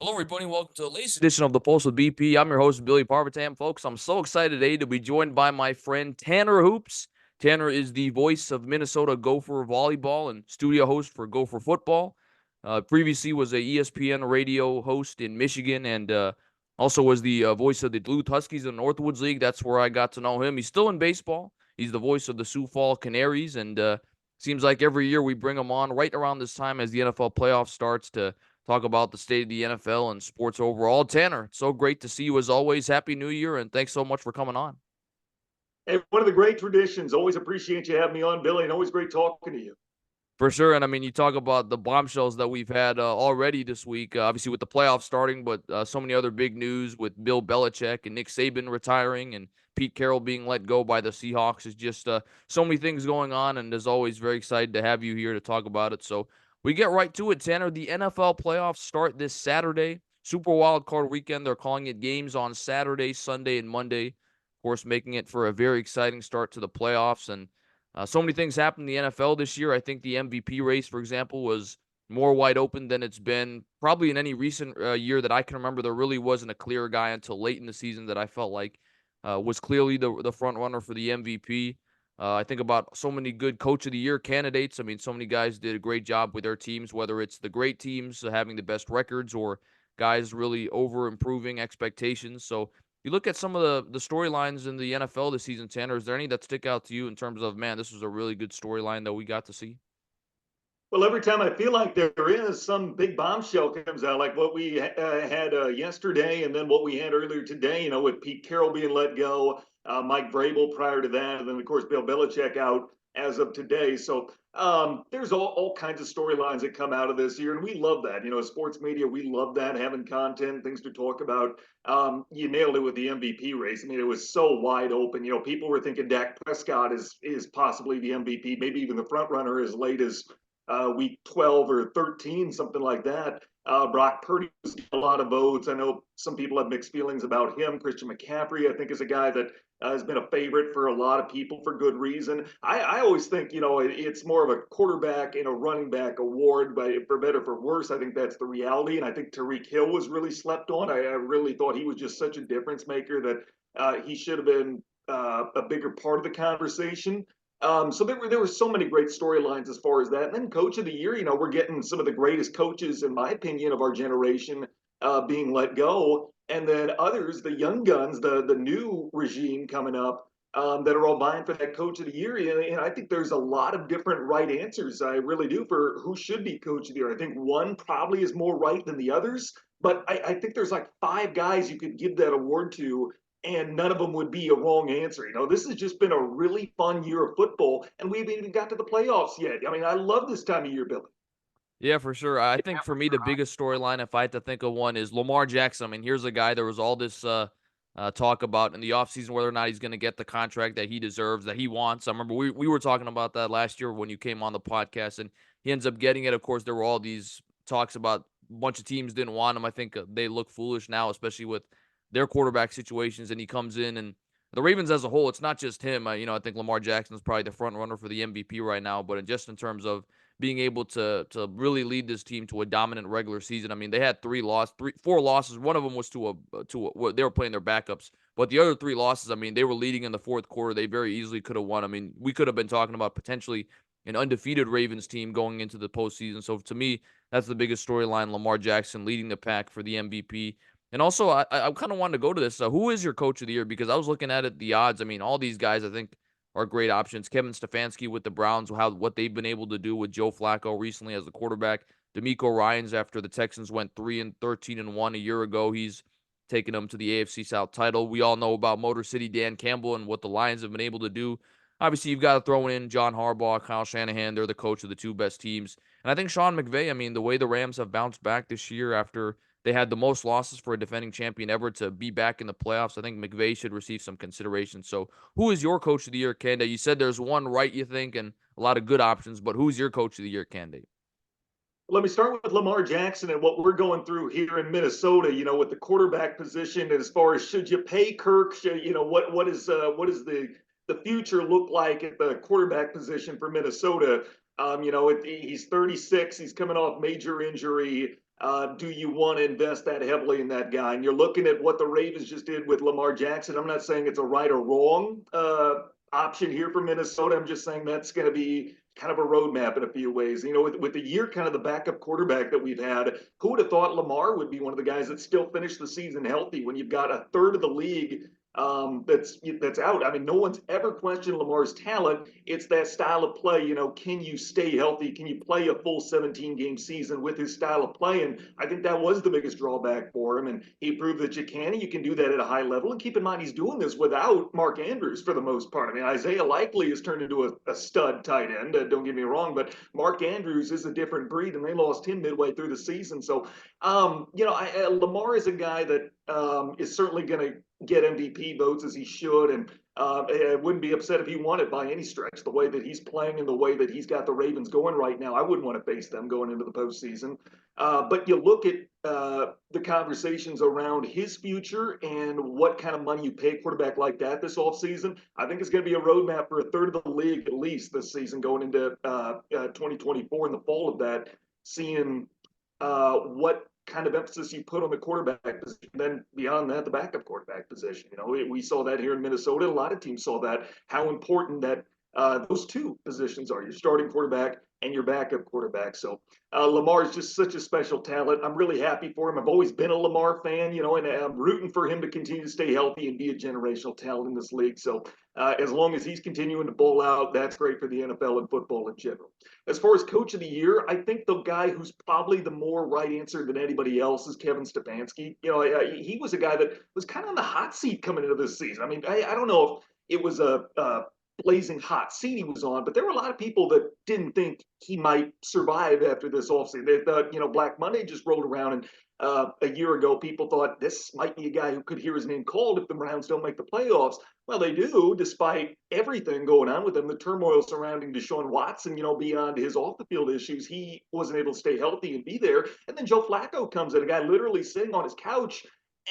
Hello, everybody. Welcome to the latest edition of the Pulse with BP. I'm your host, Billy Parvatam, folks. I'm so excited today to be joined by my friend Tanner Hoops. Tanner is the voice of Minnesota Gopher Volleyball and studio host for Gopher Football. Previously was a ESPN radio host in Michigan and also was the voice of the Duluth Huskies in the Northwoods League. That's where I got to know him. He's still in baseball. He's the voice of the Sioux Fall Canaries, and seems like every year we bring him on right around this time as the NFL playoff starts to talk about the state of the NFL and sports overall. Tanner, it's so great to see you as always. Happy New Year, and thanks so much for coming on. Hey, one of the great traditions. Always appreciate you having me on, Billy, and always great talking to you. For sure, and I mean, you talk about the bombshells that we've had already this week, obviously with the playoffs starting, but so many other big news with Bill Belichick and Nick Saban retiring and Pete Carroll being let go by the Seahawks. Is just so many things going on, and as always, very excited to have you here to talk about it. So we get right to it, Tanner. The NFL playoffs start this Saturday. Super Wild Card Weekend. They're calling it games on Saturday, Sunday, and Monday. Of course, making it for a very exciting start to the playoffs. And so many things happened in the NFL this year. I think the MVP race, for example, was more wide open than it's been probably in any recent year that I can remember. There really wasn't a clear guy until late in the season that I felt like was clearly the front runner for the MVP. I think about so many good Coach of the Year candidates. I mean, so many guys did a great job with their teams, whether it's the great teams having the best records or guys really over improving expectations. So you look at some of the storylines in the NFL this season, Tanner. Is there any that stick out to you in terms of, man, this was a really good storyline that we got to see? Well, every time I feel like there is some big bombshell comes out, like what we had yesterday, and then what we had earlier today. With Pete Carroll being let go, Mike Vrabel prior to that, and then of course Bill Belichick out as of today. So there's all kinds of storylines that come out of this year, and we love that. Sports media, we love that, having content, things to talk about. You nailed it with the MVP race. I mean, it was so wide open. People were thinking Dak Prescott is possibly the MVP, maybe even the front runner as late as week 12 or 13, something like that. Brock Purdy was a lot of votes. I know some people have mixed feelings about him. Christian McCaffrey, I think, is a guy that has been a favorite for a lot of people for good reason. I always think, it's more of a quarterback and a running back award, but for better for worse, I think that's the reality. And I think Tyreek Hill was really slept on. I really thought he was just such a difference maker that he should have been a bigger part of the conversation. So there were so many great storylines as far as that. And then Coach of the Year, we're getting some of the greatest coaches, in my opinion, of our generation being let go, and then others, the young guns, the new regime coming up. That are all vying for that Coach of the Year, and I think there's a lot of different right answers. I really do for who should be Coach of the Year. I think one probably is more right than the others, but I think there's like five guys you could give that award to, and none of them would be a wrong answer. This has just been a really fun year of football, and we haven't even got to the playoffs yet. I mean, I love this time of year, Billy. Yeah, for sure. I think for me, the biggest storyline, if I had to think of one, is Lamar Jackson. I mean, here's a guy, there was all this talk about in the offseason whether or not he's going to get the contract that he deserves, that he wants. I remember we were talking about that last year when you came on the podcast, and he ends up getting it. Of course, there were all these talks about a bunch of teams didn't want him. I think they look foolish now, especially with their quarterback situations, and he comes in and the Ravens as a whole, it's not just him. I think Lamar Jackson is probably the front runner for the MVP right now, but just in terms of being able to really lead this team to a dominant regular season. I mean, they had four losses. One of them was they were playing their backups, but the other three losses, I mean, they were leading in the fourth quarter. They very easily could have won. I mean, we could have been talking about potentially an undefeated Ravens team going into the postseason. So to me, that's the biggest storyline: Lamar Jackson leading the pack for the MVP. And also, I kind of wanted to go to this. Who is your coach of the year? Because I was looking at it, the odds. I mean, all these guys, I think, are great options. Kevin Stefanski with the Browns, what they've been able to do with Joe Flacco recently as the quarterback. D'Amico Ryans, after the Texans went 3-13-1 a year ago, he's taken them to the AFC South title. We all know about Motor City Dan Campbell and what the Lions have been able to do. Obviously, you've got to throw in John Harbaugh, Kyle Shanahan. They're the coach of the two best teams. And I think Sean McVay, I mean, the way the Rams have bounced back this year after they had the most losses for a defending champion ever to be back in the playoffs, I think McVay should receive some consideration. So who is your coach of the year candidate? You said there's one right, you think, and a lot of good options, but who's your coach of the year candidate? Let me start with Lamar Jackson and what we're going through here in Minnesota. With the quarterback position, as far as should you pay Kirk? What is the future look like at the quarterback position for Minnesota? He's 36. He's coming off major injury. Do you want to invest that heavily in that guy? And you're looking at what the Ravens just did with Lamar Jackson. I'm not saying it's a right or wrong option here for Minnesota. I'm just saying that's going to be kind of a roadmap in a few ways. You know, with the year kind of the backup quarterback that we've had, who would have thought Lamar would be one of the guys that still finished the season healthy when you've got a third of the league that's out. I mean, no one's ever questioned Lamar's talent. It's that style of play. You know, can you stay healthy? Can you play a full 17-game season with his style of play? And I think that was the biggest drawback for him. And he proved that you can. And you can do that at a high level. And keep in mind, he's doing this without Mark Andrews for the most part. I mean, Isaiah Likely has turned into a stud tight end. Don't get me wrong, but Mark Andrews is a different breed, and they lost him midway through the season. So, you know, Lamar is a guy that is certainly going to get MVP votes as he should. And I wouldn't be upset if he won it by any stretch. The way that he's playing and the way that he's got the Ravens going right now, I wouldn't want to face them going into the postseason. But you look at the conversations around his future and what kind of money you pay a quarterback like that this offseason. I think it's going to be a roadmap for a third of the league at least this season going into 2024 in the fall of that, seeing what kind of emphasis you put on the quarterback position. Then beyond that, the backup quarterback position. You know, we saw that here in Minnesota. A lot of teams saw that, how important that those two positions are, your starting quarterback and your backup quarterback. So Lamar is just such a special talent. I'm really happy for him. I've always been a Lamar fan, you know, and I'm rooting for him to continue to stay healthy and be a generational talent in this league. So as long as he's continuing to bowl out, that's great for the NFL and football in general. As far as coach of the year, I think the guy who's probably the more right answer than anybody else is Kevin Stefanski. You know, he was a guy that was kind of on the hot seat coming into this season. I mean, I don't know if it was a blazing hot seat he was on, but there were a lot of people that didn't think he might survive after this offseason. They thought, you know, Black Monday just rolled around, and a year ago, people thought this might be a guy who could hear his name called if the Browns don't make the playoffs. Well, they do, despite everything going on with them, the turmoil surrounding Deshaun Watson, you know, beyond his off the field issues. He wasn't able to stay healthy and be there. And then Joe Flacco comes in, a guy literally sitting on his couch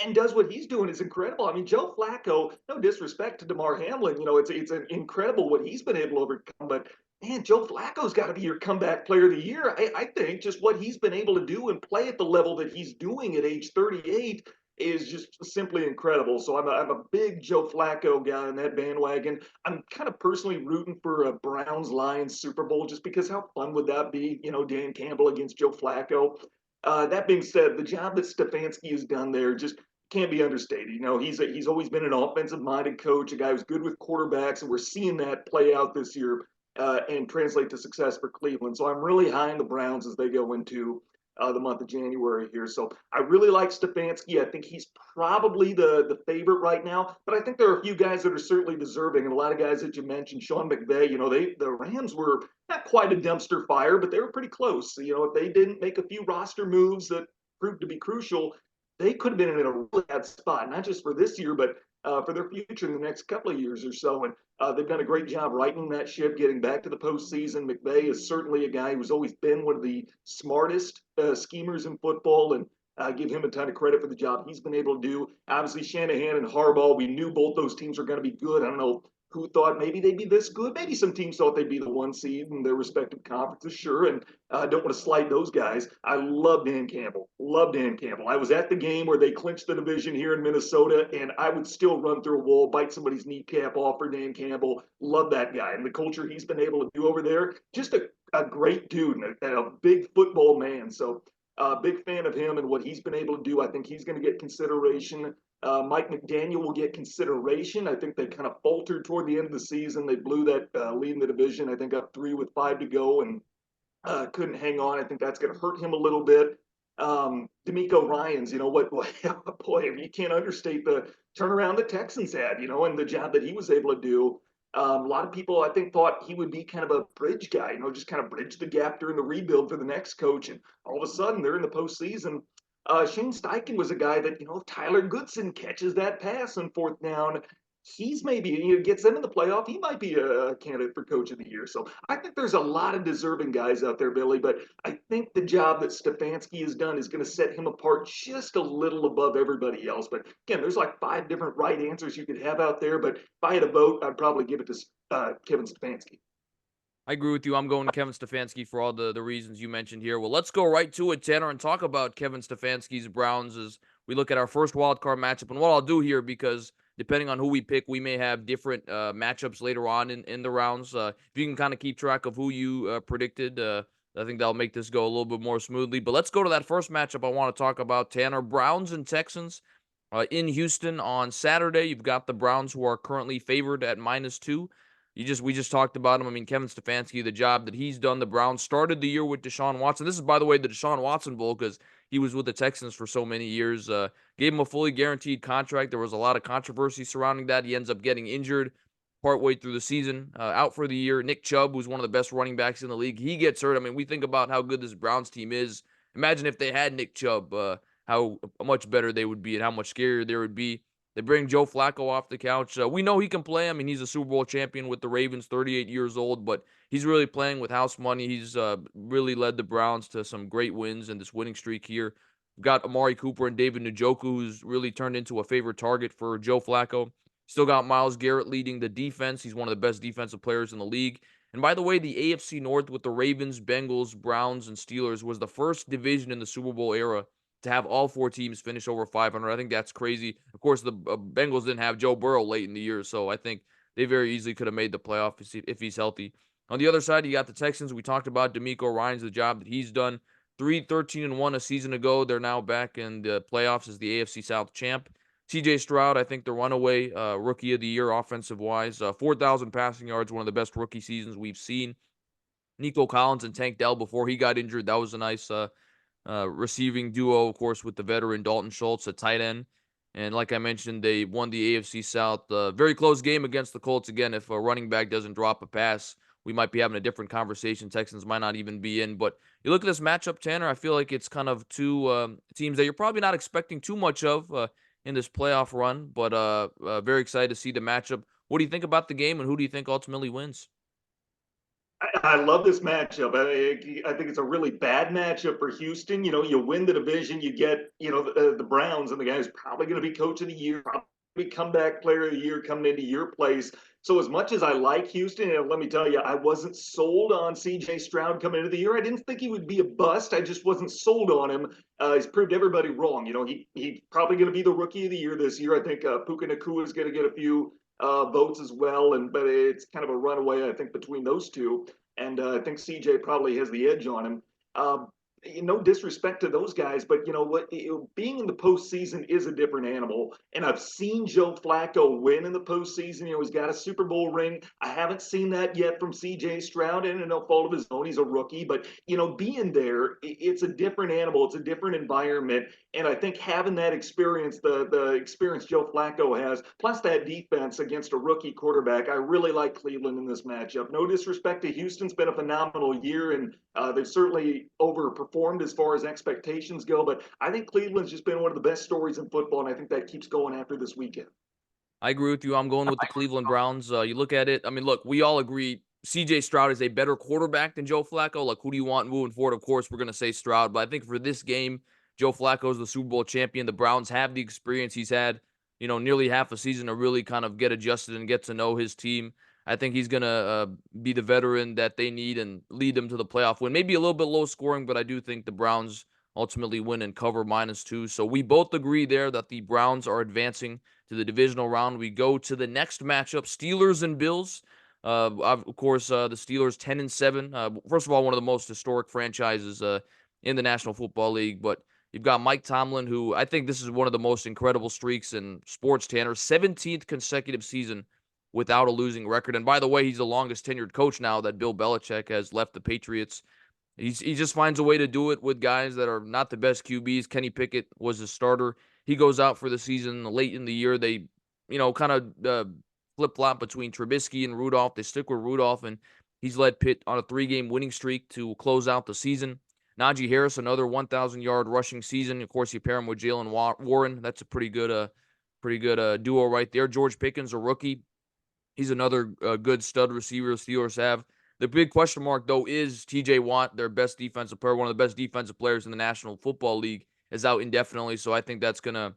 and does what he's doing is incredible. I mean, Joe Flacco, no disrespect to DeMar Hamlin, you know, it's an incredible what he's been able to overcome, but man, Joe Flacco's got to be your comeback player of the year. I think just what he's been able to do and play at the level that he's doing at age 38 is just simply incredible. So I'm a big Joe Flacco guy in that bandwagon. I'm kind of personally rooting for a Browns Lions Super Bowl just because how fun would that be? You know, Dan Campbell against Joe Flacco. That being said, the job that Stefanski has done there just can't be understated. You know, he's always been an offensive-minded coach, a guy who's good with quarterbacks, and we're seeing that play out this year and translate to success for Cleveland. So I'm really high on the Browns as they go into the month of January here. So I really like Stefanski. I think he's probably the favorite right now, but I think there are a few guys that are certainly deserving, and a lot of guys that you mentioned, Sean McVay. You know, the Rams were not quite a dumpster fire, but they were pretty close. You know, if they didn't make a few roster moves that proved to be crucial, they could have been in a really bad spot, not just for this year, but for their future in the next couple of years or so. And they've done a great job righting that ship, getting back to the postseason. McVay is certainly a guy who's always been one of the smartest schemers in football, and give him a ton of credit for the job he's been able to do. Obviously, Shanahan and Harbaugh, we knew both those teams were going to be good. I don't know who thought maybe they'd be this good. Maybe some teams thought they'd be the one seed in their respective conferences, sure. And I don't want to slight those guys. I love Dan Campbell. Love Dan Campbell. I was at the game where they clinched the division here in Minnesota, and I would still run through a wall, bite somebody's kneecap off for Dan Campbell. Love that guy. And the culture he's been able to do over there, just a great dude and a big football man. So big fan of him and what he's been able to do. I think he's going to get consideration. Mike McDaniel will get consideration. I think they kind of faltered toward the end of the season. They blew that lead in the division, I think up 3 with 5 to go, and couldn't hang on. I think that's going to hurt him a little bit. D'Amico Ryans, you know what, boy, you can't understate the turnaround the Texans had, you know, and the job that he was able to do. A lot of people, I think, thought he would be kind of a bridge guy, you know, just kind of bridge the gap during the rebuild for the next coach. And all of a sudden, they're in the postseason. Shane Steichen was a guy that, you know, if Tyler Goodson catches that pass on 4th down, he's maybe, you know, gets them in the playoff. He might be a candidate for coach of the year. So I think there's a lot of deserving guys out there, Billy, but I think the job that Stefanski has done is going to set him apart just a little above everybody else. But again, there's like 5 different right answers you could have out there. But if I had a vote, I'd probably give it to Kevin Stefanski. I agree with you. I'm going Kevin Stefanski for all the reasons you mentioned here. Well, let's go right to it, Tanner, and talk about Kevin Stefanski's Browns as we look at our first wild card matchup. And what I'll do here, because depending on who we pick, we may have different matchups later on in the rounds. If you can kind of keep track of who you predicted, I think that'll make this go a little bit more smoothly. But let's go to that first matchup I want to talk about, Tanner. Browns and Texans in Houston on Saturday. You've got the Browns, who are currently favored at -2. We just talked about him. I mean, Kevin Stefanski, the job that he's done. The Browns started the year with Deshaun Watson. This is, by the way, the Deshaun Watson Bowl because he was with the Texans for so many years. Gave him a fully guaranteed contract. There was a lot of controversy surrounding that. He ends up getting injured partway through the season, out for the year. Nick Chubb, who's one of the best running backs in the league, he gets hurt. I mean, we think about how good this Browns team is. Imagine if they had Nick Chubb, how much better they would be and how much scarier they would be. They bring Joe Flacco off the couch. We know he can play. I mean, he's a Super Bowl champion with the Ravens, 38 years old, but he's really playing with house money. He's really led the Browns to some great wins in this winning streak here. We've got Amari Cooper and David Njoku, who's really turned into a favorite target for Joe Flacco. Still got Myles Garrett leading the defense. He's one of the best defensive players in the league. And by the way, the AFC North with the Ravens, Bengals, Browns, and Steelers was the first division in the Super Bowl era to have all four teams finish over 500. I think that's crazy. Of course, the Bengals didn't have Joe Burrow late in the year, so I think they very easily could have made the playoff if he's healthy. On the other side, you got the Texans. We talked about D'Amico Ryans, the job that he's done. 3-13-1 a season ago. They're now back in the playoffs as the AFC South champ. CJ Stroud, I think the runaway rookie of the year offensive-wise. 4,000 passing yards, one of the best rookie seasons we've seen. Nico Collins and Tank Dell before he got injured. That was a nice receiving duo, of course, with the veteran Dalton Schultz at tight end. And like I mentioned, they won the AFC South. Very close game against the Colts. Again, if a running back doesn't drop a pass, we might be having a different conversation. Texans might not even be in. But you look at this matchup, Tanner, I feel like it's kind of two teams that you're probably not expecting too much of in this playoff run. But very excited to see the matchup. What do you think about the game, and who do you think ultimately wins? I love this matchup. I think it's a really bad matchup for Houston. You know, you win the division, you get, the Browns, and the guy's probably going to be coach of the year, probably comeback player of the year coming into your place. So as much as I like Houston, and let me tell you, I wasn't sold on C.J. Stroud coming into the year. I didn't think he would be a bust. I just wasn't sold on him. He's proved everybody wrong. You know, he's probably going to be the rookie of the year this year. I think Puka Nacua is going to get a few votes as well, but it's kind of a runaway, I think, between those two. And I think CJ probably has the edge on him. No disrespect to those guys, but you know what? Being in the postseason is a different animal. And I've seen Joe Flacco win in the postseason. You know, he's got a Super Bowl ring. I haven't seen that yet from CJ Stroud, and no fault of his own. He's a rookie, but you know, being there, it's a different animal. It's a different environment. And I think having that experience, the experience Joe Flacco has, plus that defense against a rookie quarterback, I really like Cleveland in this matchup. No disrespect to Houston, it's been a phenomenal year, and they've certainly overperformed as far as expectations go. But I think Cleveland's just been one of the best stories in football, and I think that keeps going after this weekend. I agree with you. I'm going with the Cleveland Browns. You look at it. I mean, look, we all agree CJ Stroud is a better quarterback than Joe Flacco. Like, who do you want moving forward? Of course, we're going to say Stroud. But I think for this game, Joe Flacco is the Super Bowl champion. The Browns have the experience. He's had, nearly half a season to really kind of get adjusted and get to know his team. I think he's going to be the veteran that they need and lead them to the playoff win. Maybe a little bit low scoring, but I do think the Browns ultimately win and cover -2. So we both agree there that the Browns are advancing to the divisional round. We go to the next matchup, Steelers and Bills. Of course, the Steelers 10-7. First of all, one of the most historic franchises in the National Football League. But you've got Mike Tomlin, who I think this is one of the most incredible streaks in sports, Tanner. 17th consecutive season without a losing record. And by the way, he's the longest tenured coach now that Bill Belichick has left the Patriots. He just finds a way to do it with guys that are not the best QBs. Kenny Pickett was his starter. He goes out for the season late in the year. They, kind of flip-flop between Trubisky and Rudolph. They stick with Rudolph, and he's led Pitt on a 3-game winning streak to close out the season. Najee Harris, another 1,000-yard rushing season. Of course, you pair him with Jalen Warren. That's a pretty good duo right there. George Pickens, a rookie. He's another good stud receiver the Steelers have. The big question mark, though, is T.J. Watt, their best defensive player, one of the best defensive players in the National Football League, is out indefinitely. So I think that's going to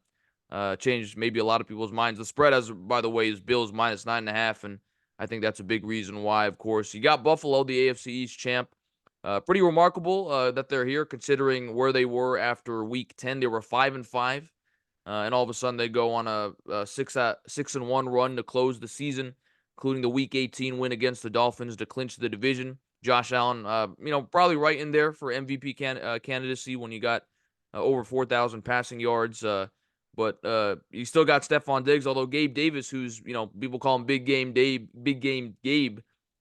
change maybe a lot of people's minds. The spread, by the way, is Bills -9.5. And I think that's a big reason why, of course. You got Buffalo, the AFC East champ. Pretty remarkable that they're here considering where they were after week 10. They were 5-5. And all of a sudden they go on a 6-1 run to close the season, including the Week 18 win against the Dolphins to clinch the division. Josh Allen, probably right in there for MVP candidacy when you got over 4,000 passing yards. But you still got Stephon Diggs, although Gabe Davis, who's people call him Big Game Gabe,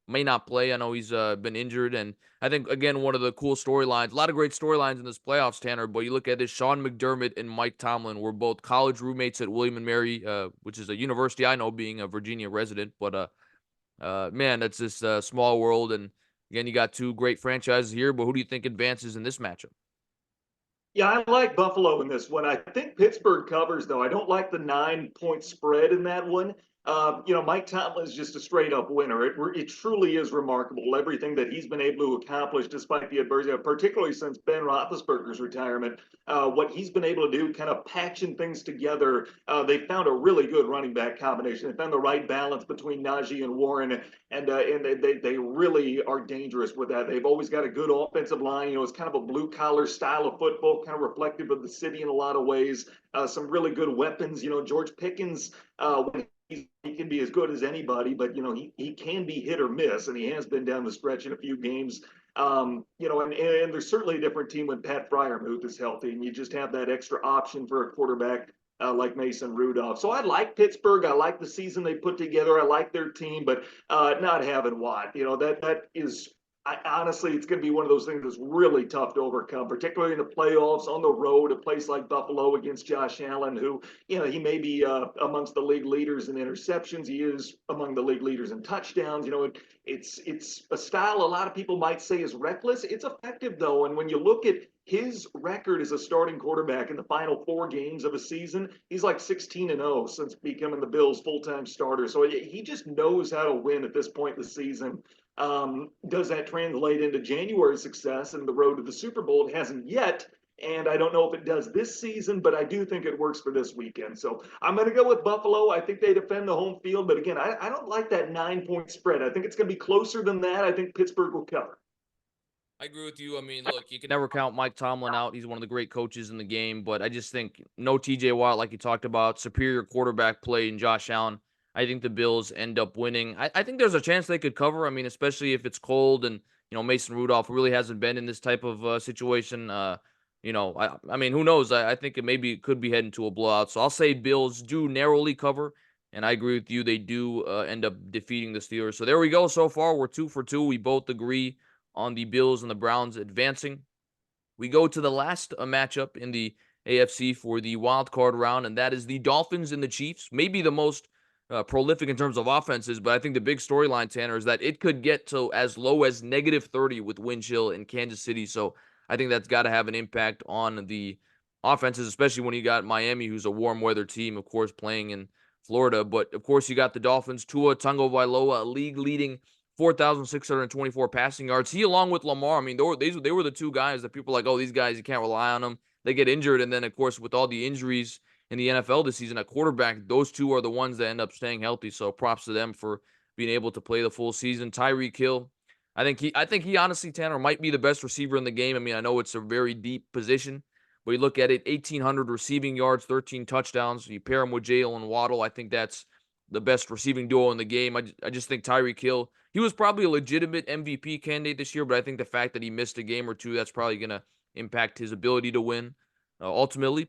may not play. I know he's been injured, and I think again one of the cool storylines, a lot of great storylines in this playoffs, Tanner. But you look at this, Sean McDermott and Mike Tomlin were both college roommates at William and Mary, which is a university I know, being a Virginia resident. But man, that's this small world, and again you got two great franchises here. But who do you think advances in this matchup? Yeah, I like Buffalo in this one. I think Pittsburgh covers, though. I don't like the 9-point spread in that one. Mike Tomlin is just a straight up winner. It truly is remarkable everything that he's been able to accomplish despite the adversity, particularly since Ben Roethlisberger's retirement. What he's been able to do, kind of patching things together. They found a really good running back combination. They found the right balance between Najee and Warren, and they really are dangerous with that. They've always got a good offensive line. It's kind of a blue collar style of football, kind of reflective of the city in a lot of ways. Some really good weapons. George Pickens, when he can be as good as anybody, but he can be hit or miss, and he has been down the stretch in a few games. And there's certainly a different team when Pat Fryermuth is healthy, and you just have that extra option for a quarterback like Mason Rudolph. So I like Pittsburgh. I like the season they put together. I like their team, but not having Watt, that is. Honestly, it's going to be one of those things that's really tough to overcome, particularly in the playoffs, on the road, a place like Buffalo against Josh Allen, who, he may be amongst the league leaders in interceptions. He is among the league leaders in touchdowns. It's a style a lot of people might say is reckless. It's effective, though. And when you look at his record as a starting quarterback in the final 4 games of a season, he's like 16-0 since becoming the Bills' full-time starter. So he just knows how to win at this point in the season. Does that translate into January success and the road to the Super Bowl? It hasn't yet, and I don't know if it does this season, but I do think it works for this weekend. So I'm going to go with Buffalo. I think they defend the home field, but again, I don't like that 9-point spread. I think it's going to be closer than that. I think Pittsburgh will cover. I agree with you. I mean, look, you can never count Mike Tomlin out. He's one of the great coaches in the game, but I just think no TJ Watt, like you talked about, superior quarterback play in Josh Allen. I think the Bills end up winning. I think there's a chance they could cover. I mean, especially if it's cold and, Mason Rudolph really hasn't been in this type of situation. I mean, who knows? I think it could be heading to a blowout. So I'll say Bills do narrowly cover. And I agree with you. They do end up defeating the Steelers. So there we go. So far, we're 2 for 2. We both agree on the Bills and the Browns advancing. We go to the last matchup in the AFC for the wild card round, and that is the Dolphins and the Chiefs. Maybe the most prolific in terms of offenses, but I think the big storyline, Tanner, is that it could get to as low as -30 with wind chill in Kansas City. So I think that's got to have an impact on the offenses, especially when you got Miami, who's a warm weather team, of course, playing in Florida. But of course, you got the Dolphins, Tua Tagovailoa, a league leading 4,624 passing yards. He, along with Lamar, I mean, they were the two guys that people are like, oh, these guys, you can't rely on them. They get injured. And then, of course, with all the injuries in the NFL this season at quarterback, those two are the ones that end up staying healthy. So props to them for being able to play the full season. Tyreek Hill, I think he honestly, Tanner, might be the best receiver in the game. I mean, I know it's a very deep position, but you look at it, 1,800 receiving yards, 13 touchdowns. You pair him with Jalen Waddle. I think that's the best receiving duo in the game. I just think Tyreek Hill, he was probably a legitimate MVP candidate this year, but I think the fact that he missed a game or two, that's probably going to impact his ability to win ultimately.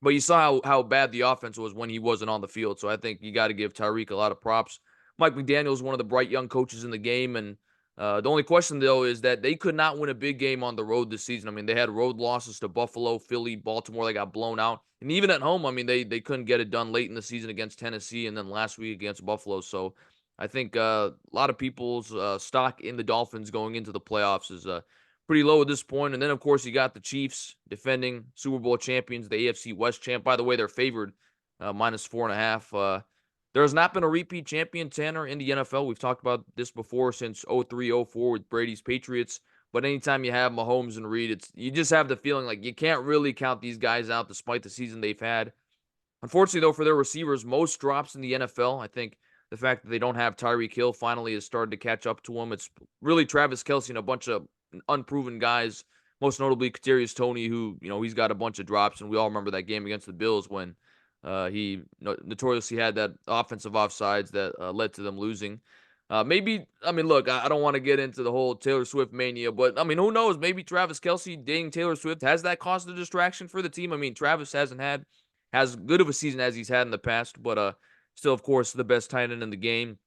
But you saw how bad the offense was when he wasn't on the field. So I think you got to give Tyreek a lot of props. Mike McDaniel is one of the bright young coaches in the game. And the only question, though, is that they could not win a big game on the road this season. I mean, they had road losses to Buffalo, Philly, Baltimore. They got blown out. And even at home, I mean, they couldn't get it done late in the season against Tennessee and then last week against Buffalo. So I think a lot of people's stock in the Dolphins going into the playoffs is pretty low at this point. And then, of course, you got the Chiefs defending Super Bowl champions, the AFC West champ. By the way, they're favored -4.5. There has not been a repeat champion, Tanner, in the NFL. We've talked about this before since 03-04 with Brady's Patriots. But anytime you have Mahomes and Reed, you just have the feeling like you can't really count these guys out despite the season they've had. Unfortunately, though, for their receivers, most drops in the NFL. I think the fact that they don't have Tyreek Hill finally has started to catch up to him. It's really Travis Kelce and a bunch of unproven guys, most notably Kadarius Toney, who, he's got a bunch of drops, and we all remember that game against the Bills when he notoriously had that offensive offsides that led to them losing. Maybe, I mean, look, I don't want to get into the whole Taylor Swift mania, but I mean, who knows? Maybe Travis Kelce dating Taylor Swift has that caused a distraction for the team. I mean, Travis hasn't had as good of a season as he's had in the past, but still, of course, the best tight end in the game.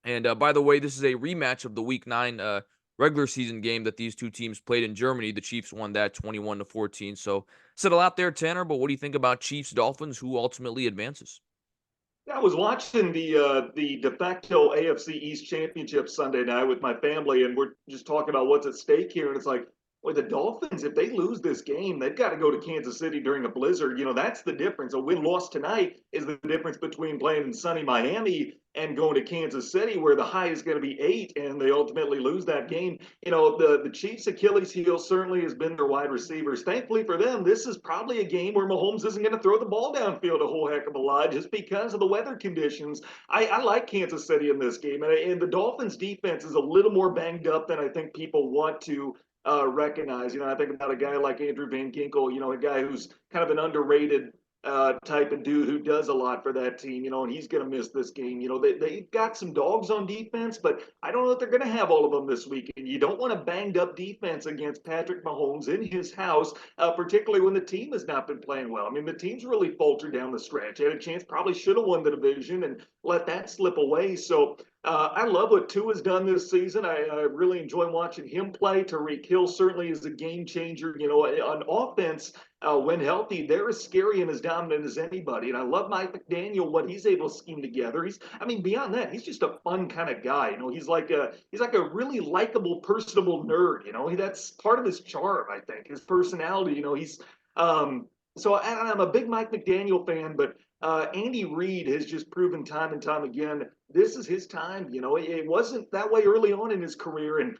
And by the way, this is a rematch of the Week 9 regular season game that these two teams played in Germany. The Chiefs won that 21-14. So settle out there, Tanner. But what do you think about Chiefs Dolphins? Who ultimately advances? I was watching the de facto AFC East Championship Sunday night with my family, and we're just talking about what's at stake here. And it's like, boy, the Dolphins, if they lose this game, they've got to go to Kansas City during a blizzard. That's the difference. A win-loss tonight is the difference between playing in sunny Miami and going to Kansas City, where the high is going to be 8, and they ultimately lose that game. The Chiefs' Achilles heel certainly has been their wide receivers. Thankfully for them, this is probably a game where Mahomes isn't going to throw the ball downfield a whole heck of a lot just because of the weather conditions. I like Kansas City in this game, and the Dolphins' defense is a little more banged up than I think people want to recognize. I think about a guy like Andrew Van Ginkel, a guy who's kind of an underrated type of dude who does a lot for that team, and he's going to miss this game. They've got some dogs on defense, but I don't know if they're going to have all of them this week. And you don't want a banged up defense against Patrick Mahomes in his house, particularly when the team has not been playing well. I mean, the team's really faltered down the stretch. Had a chance, probably should have won the division and let that slip away. So I love what Tua's done this season. I really enjoy watching him play. Tyreek Hill certainly is a game changer. On offense, when healthy, they're as scary and as dominant as anybody. And I love Mike McDaniel, what he's able to scheme together. Beyond that, he's just a fun kind of guy. He's like a really likable, personable nerd. That's part of his charm, I think, his personality. So I'm a big Mike McDaniel fan, but Andy Reid has just proven time and time again this is his time. It wasn't that way early on in his career, and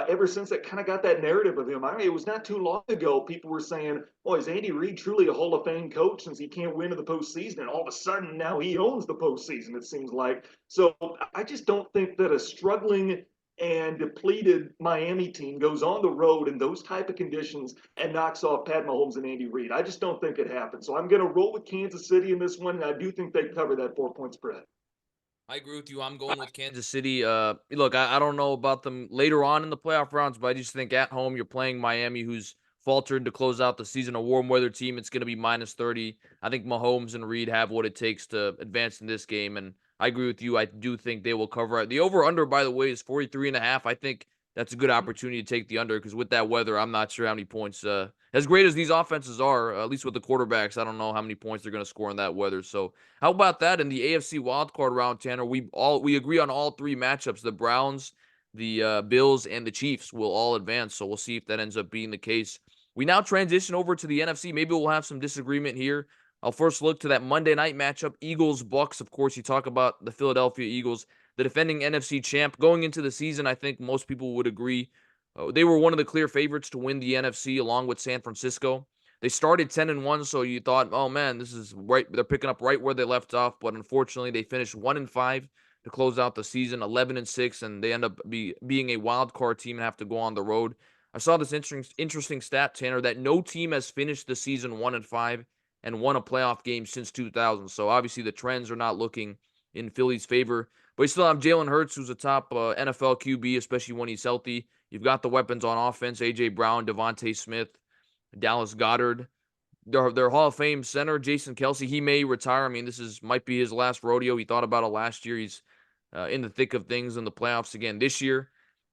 ever since that kind of got that narrative of him. It was not too long ago people were saying, "Boy, is Andy Reid truly a Hall of Fame coach since he can't win in the postseason?" And all of a sudden now he owns the postseason. It seems like. So I just don't think that a struggling and depleted Miami team goes on the road in those type of conditions and knocks off Pat Mahomes and Andy Reid. I just don't think it happens. So I'm going to roll with Kansas City in this one, and I do think they cover that 4-point spread. I agree with you. I'm going with Kansas City. Look, I don't know about them later on in the playoff rounds, but I just think at home you're playing Miami, who's faltered to close out the season. A warm weather team. It's going to be -30. I think Mahomes and Reed have what it takes to advance in this game, and I agree with you. I do think they will cover it. The over/under, by the way, is 43.5. I think that's a good opportunity to take the under because with that weather, I'm not sure how many points. As great as these offenses are, at least with the quarterbacks, I don't know how many points they're going to score in that weather. So how about that in the AFC wildcard round, Tanner? We agree on all 3 matchups. The Browns, the Bills, and the Chiefs will all advance. So we'll see if that ends up being the case. We now transition over to the NFC. Maybe we'll have some disagreement here. I'll first look to that Monday night matchup, Eagles-Bucks. Of course, you talk about the Philadelphia Eagles, the defending NFC champ. Going into the season, I think most people would agree they were one of the clear favorites to win the NFC along with San Francisco. They started 10-1, so you thought, oh man, this is right. They're picking up right where they left off. But unfortunately, they finished 1-5 to close out the season, 11-6, and they end up being a wild card team and have to go on the road. I saw this interesting stat, Tanner, that no team has finished the season 1-5 and won a playoff game since 2000. So obviously the trends are not looking in Philly's favor. But you still have Jalen Hurts, who's a top NFL QB, especially when he's healthy. You've got the weapons on offense, A.J. Brown, Devontae Smith, Dallas Goedert. Their Hall of Fame center, Jason Kelce, he may retire. I mean, might be his last rodeo. He thought about it last year. He's in the thick of things in the playoffs again this year.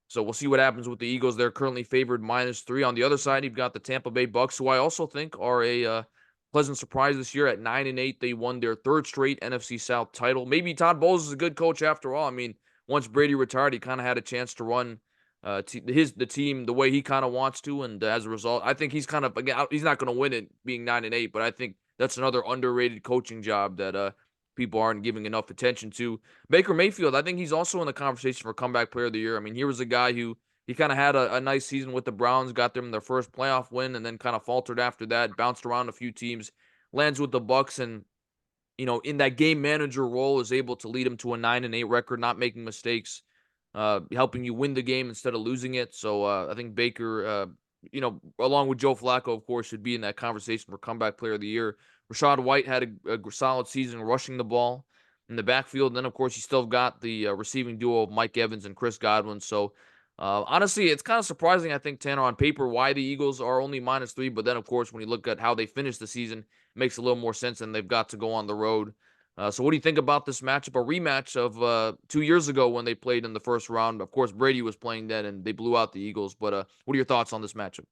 So we'll see what happens with the Eagles. They're currently favored -3. On the other side, you've got the Tampa Bay Bucks, who I also think are a pleasant surprise this year at 9-8. They won their 3rd straight NFC South title. Maybe Todd Bowles is a good coach after all. I mean, once Brady retired, he kind of had a chance to run the team the way he kind of wants to, and as a result, I think he's kind of again he's not going to win it being 9-8, but I think that's another underrated coaching job that people aren't giving enough attention to. Baker Mayfield, I think he's also in the conversation for comeback player of the year. I mean, he was a guy who he kind of had a nice season with the Browns, got them their first playoff win, and then kind of faltered after that, bounced around a few teams, lands with the Bucks, and in that game manager role is able to lead him to a 9-8 record, not making mistakes, helping you win the game instead of losing it. So I think Baker, along with Joe Flacco, of course, should be in that conversation for comeback player of the year. Rashad White had a solid season rushing the ball in the backfield. And then, of course, you still have got the receiving duo of Mike Evans and Chris Godwin. So honestly, it's kind of surprising, I think, Tanner, on paper, why the Eagles are only -3. But then, of course, when you look at how they finished the season, it makes a little more sense, and they've got to go on the road. So what do you think about this matchup, a rematch of 2 years ago when they played in the first round? Of course, Brady was playing then, and they blew out the Eagles. But what are your thoughts on this matchup?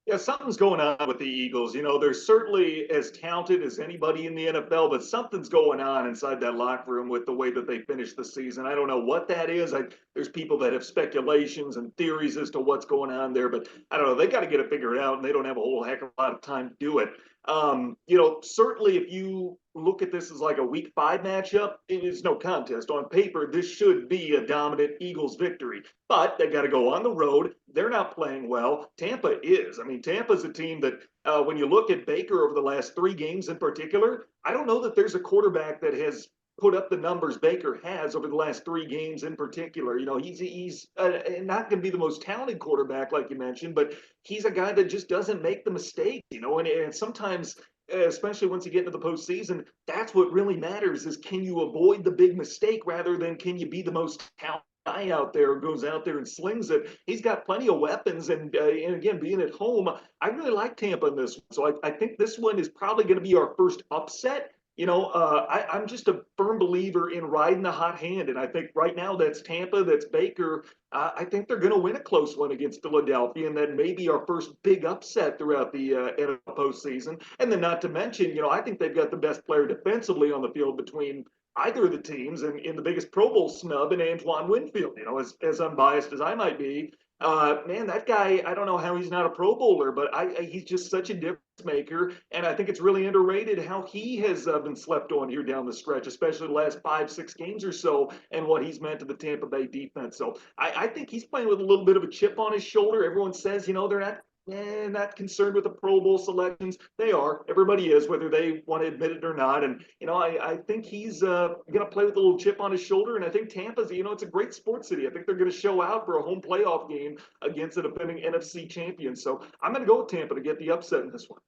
Yeah, something's going on with the Eagles. They're certainly as talented as anybody in the NFL, but something's going on inside that locker room with the way that they finished the season. I don't know what that is. There's people that have speculations and theories as to what's going on there, but I don't know. They got to get it figured out, and they don't have a whole heck of a lot of time to do it. Certainly if you look at this as like a week 5 matchup, it is no contest. On paper, this should be a dominant Eagles victory, but they got to go on the road. They're not playing well. Tampa is. I mean, Tampa's a team that when you look at Baker over the last 3 games in particular, I don't know that there's a quarterback that has put up the numbers Baker has over the last 3 games in particular. He's not going to be the most talented quarterback like you mentioned, but he's a guy that just doesn't make the mistake. And sometimes, especially once you get into the postseason, that's what really matters: is can you avoid the big mistake rather than can you be the most talented guy out there who goes out there and slings it. He's got plenty of weapons, and again, being at home, I really like Tampa in this one. So I think this one is probably going to be our first upset. I'm just a firm believer in riding the hot hand, and I think right now that's Tampa, that's Baker. I think they're going to win a close one against Philadelphia, and that may be our first big upset throughout the NFL postseason. And then, not to mention, I think they've got the best player defensively on the field between either of the teams, and in the biggest Pro Bowl snub in Antoine Winfield. As unbiased as I might be, man, that guy, I don't know how he's not a Pro Bowler, but he's just such a difference maker. And I think it's really underrated how he has been slept on here down the stretch, especially the last 5-6 games or so, and what he's meant to the Tampa Bay defense. So I think he's playing with a little bit of a chip on his shoulder. Everyone says, they're not concerned with the Pro Bowl selections. They are. Everybody is, whether they want to admit it or not. And, I think he's going to play with a little chip on his shoulder. And I think Tampa's, it's a great sports city. I think they're going to show out for a home playoff game against the defending NFC champion. So I'm going to go with Tampa to get the upset in this one.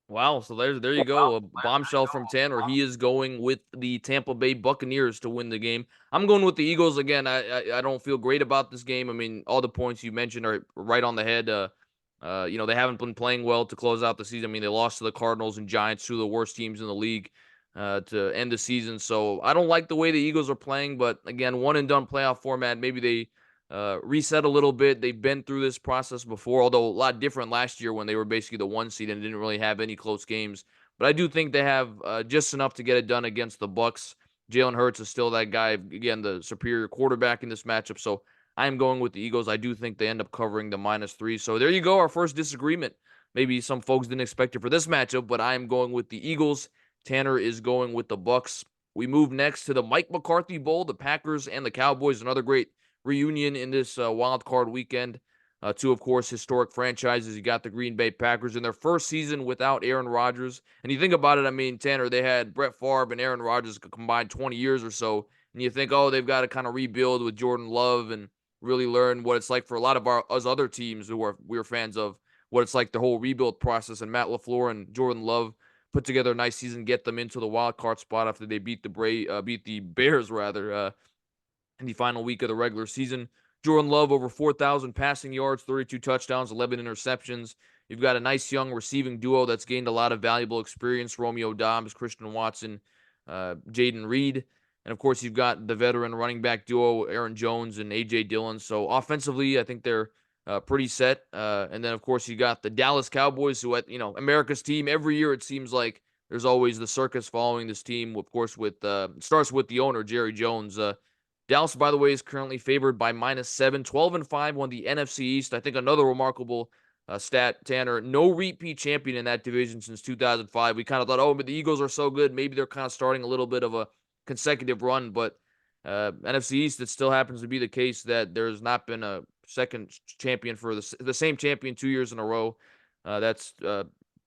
Wow, so there you go, a bombshell from Tanner. He is going with the Tampa Bay Buccaneers to win the game. I'm going with the Eagles again. I don't feel great about this game. I mean, all the points you mentioned are right on the head. They haven't been playing well to close out the season. I mean, they lost to the Cardinals and Giants, two of the worst teams in the league, to end the season. So I don't like the way the Eagles are playing. But again, one and done playoff format. Maybe they reset a little bit. They've been through this process before, although a lot different last year when they were basically the 1 seed and didn't really have any close games. But I do think they have just enough to get it done against the Bucs. Jalen Hurts is still that guy, again, the superior quarterback in this matchup. So I am going with the Eagles. I do think they end up covering the -3. So there you go, our first disagreement. Maybe some folks didn't expect it for this matchup, but I am going with the Eagles. Tanner is going with the Bucs. We move next to the Mike McCarthy Bowl, the Packers and the Cowboys. Another great reunion in this wild card weekend. Two, of course, historic franchises. You got the Green Bay Packers in their first season without Aaron Rodgers. And you think about it, I mean, Tanner, they had Brett Favre and Aaron Rodgers combined 20 years or so. And you think, oh, they've got to kind of rebuild with Jordan Love and really learn what it's like for a lot of us other teams who we're fans of, what it's like the whole rebuild process. And Matt LaFleur and Jordan Love put together a nice season, get them into the wild card spot after they beat the Bears in the final week of the regular season. Jordan Love over 4,000 passing yards, 32 touchdowns, 11 interceptions. You've got a nice young receiving duo that's gained a lot of valuable experience: Romeo Doubs, Christian Watson, Jaden Reed. And, of course, you've got the veteran running back duo, Aaron Jones and A.J. Dillon. So, offensively, I think they're pretty set. And then, of course, you got the Dallas Cowboys, who, America's team. Every year it seems like there's always the circus following this team, of course, it starts with the owner, Jerry Jones. Dallas, by the way, is currently favored by -7, 12-5, won the NFC East. I think another remarkable stat, Tanner, no repeat champion in that division since 2005. We kind of thought, oh, but the Eagles are so good. Maybe they're kind of starting a little bit of a consecutive run, but NFC East, it still happens to be the case that there's not been a second champion for the same champion 2 years in a row. That's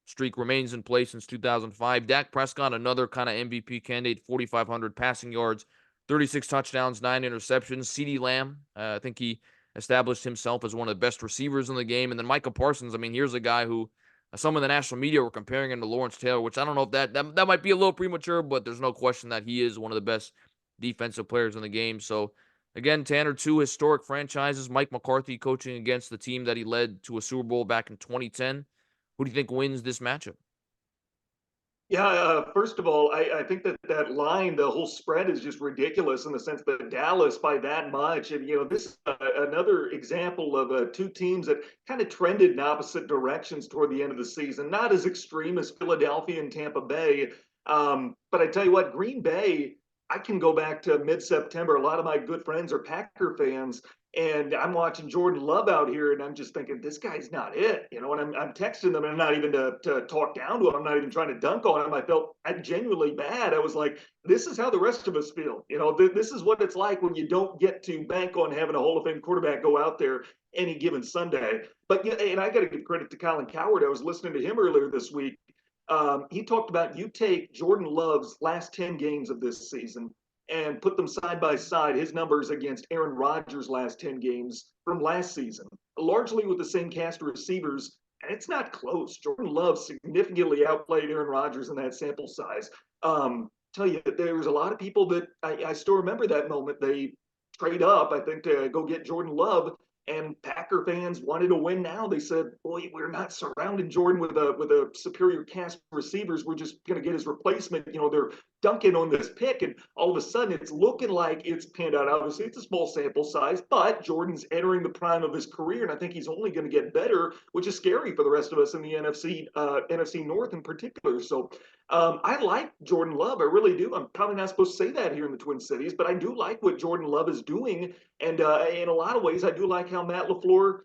streak remains in place since 2005. Dak Prescott, another kind of MVP candidate, 4,500 passing yards, 36 touchdowns, 9 interceptions. CeeDee Lamb, I think he established himself as one of the best receivers in the game. And then Micah Parsons, I mean, here's a guy who some of the national media were comparing him to Lawrence Taylor, which I don't know if that might be a little premature, but there's no question that he is one of the best defensive players in the game. So again, Tanner, two historic franchises. Mike McCarthy coaching against the team that he led to a Super Bowl back in 2010. Who do you think wins this matchup? Yeah, first of all, I think that line, the whole spread is just ridiculous in the sense that Dallas by that much. And, this is another example of two teams that kind of trended in opposite directions toward the end of the season. Not as extreme as Philadelphia and Tampa Bay. But I tell you what, Green Bay, I can go back to mid-September. A lot of my good friends are Packer fans. And I'm watching Jordan Love out here, and I'm just thinking, this guy's not it, And I'm texting them, and I'm not even to talk down to him. I'm not even trying to dunk on him. I felt genuinely bad. I was like, this is how the rest of us feel. This is what it's like when you don't get to bank on having a Hall of Fame quarterback go out there any given Sunday. But and I got to give credit to Colin Cowherd. I was listening to him earlier this week. He talked about you take Jordan Love's last 10 games of this season and put them side by side, his numbers against Aaron Rodgers' last 10 games from last season, largely with the same cast of receivers. And it's not close. Jordan Love significantly outplayed Aaron Rodgers in that sample size. Tell you, there was a lot of people that I still remember that moment. They trade up, I think, to go get Jordan Love. And Packer fans wanted to win now. They said, boy, we're not surrounding Jordan with a superior cast of receivers. We're just going to get his replacement. They're dunking on this pick. And all of a sudden, it's looking like it's panned out. Obviously, it's a small sample size, but Jordan's entering the prime of his career. And I think he's only going to get better, which is scary for the rest of us in the NFC North in particular. So I like Jordan Love. I really do. I'm probably not supposed to say that here in the Twin Cities, but I do like what Jordan Love is doing. And in a lot of ways, I do like how Matt LaFleur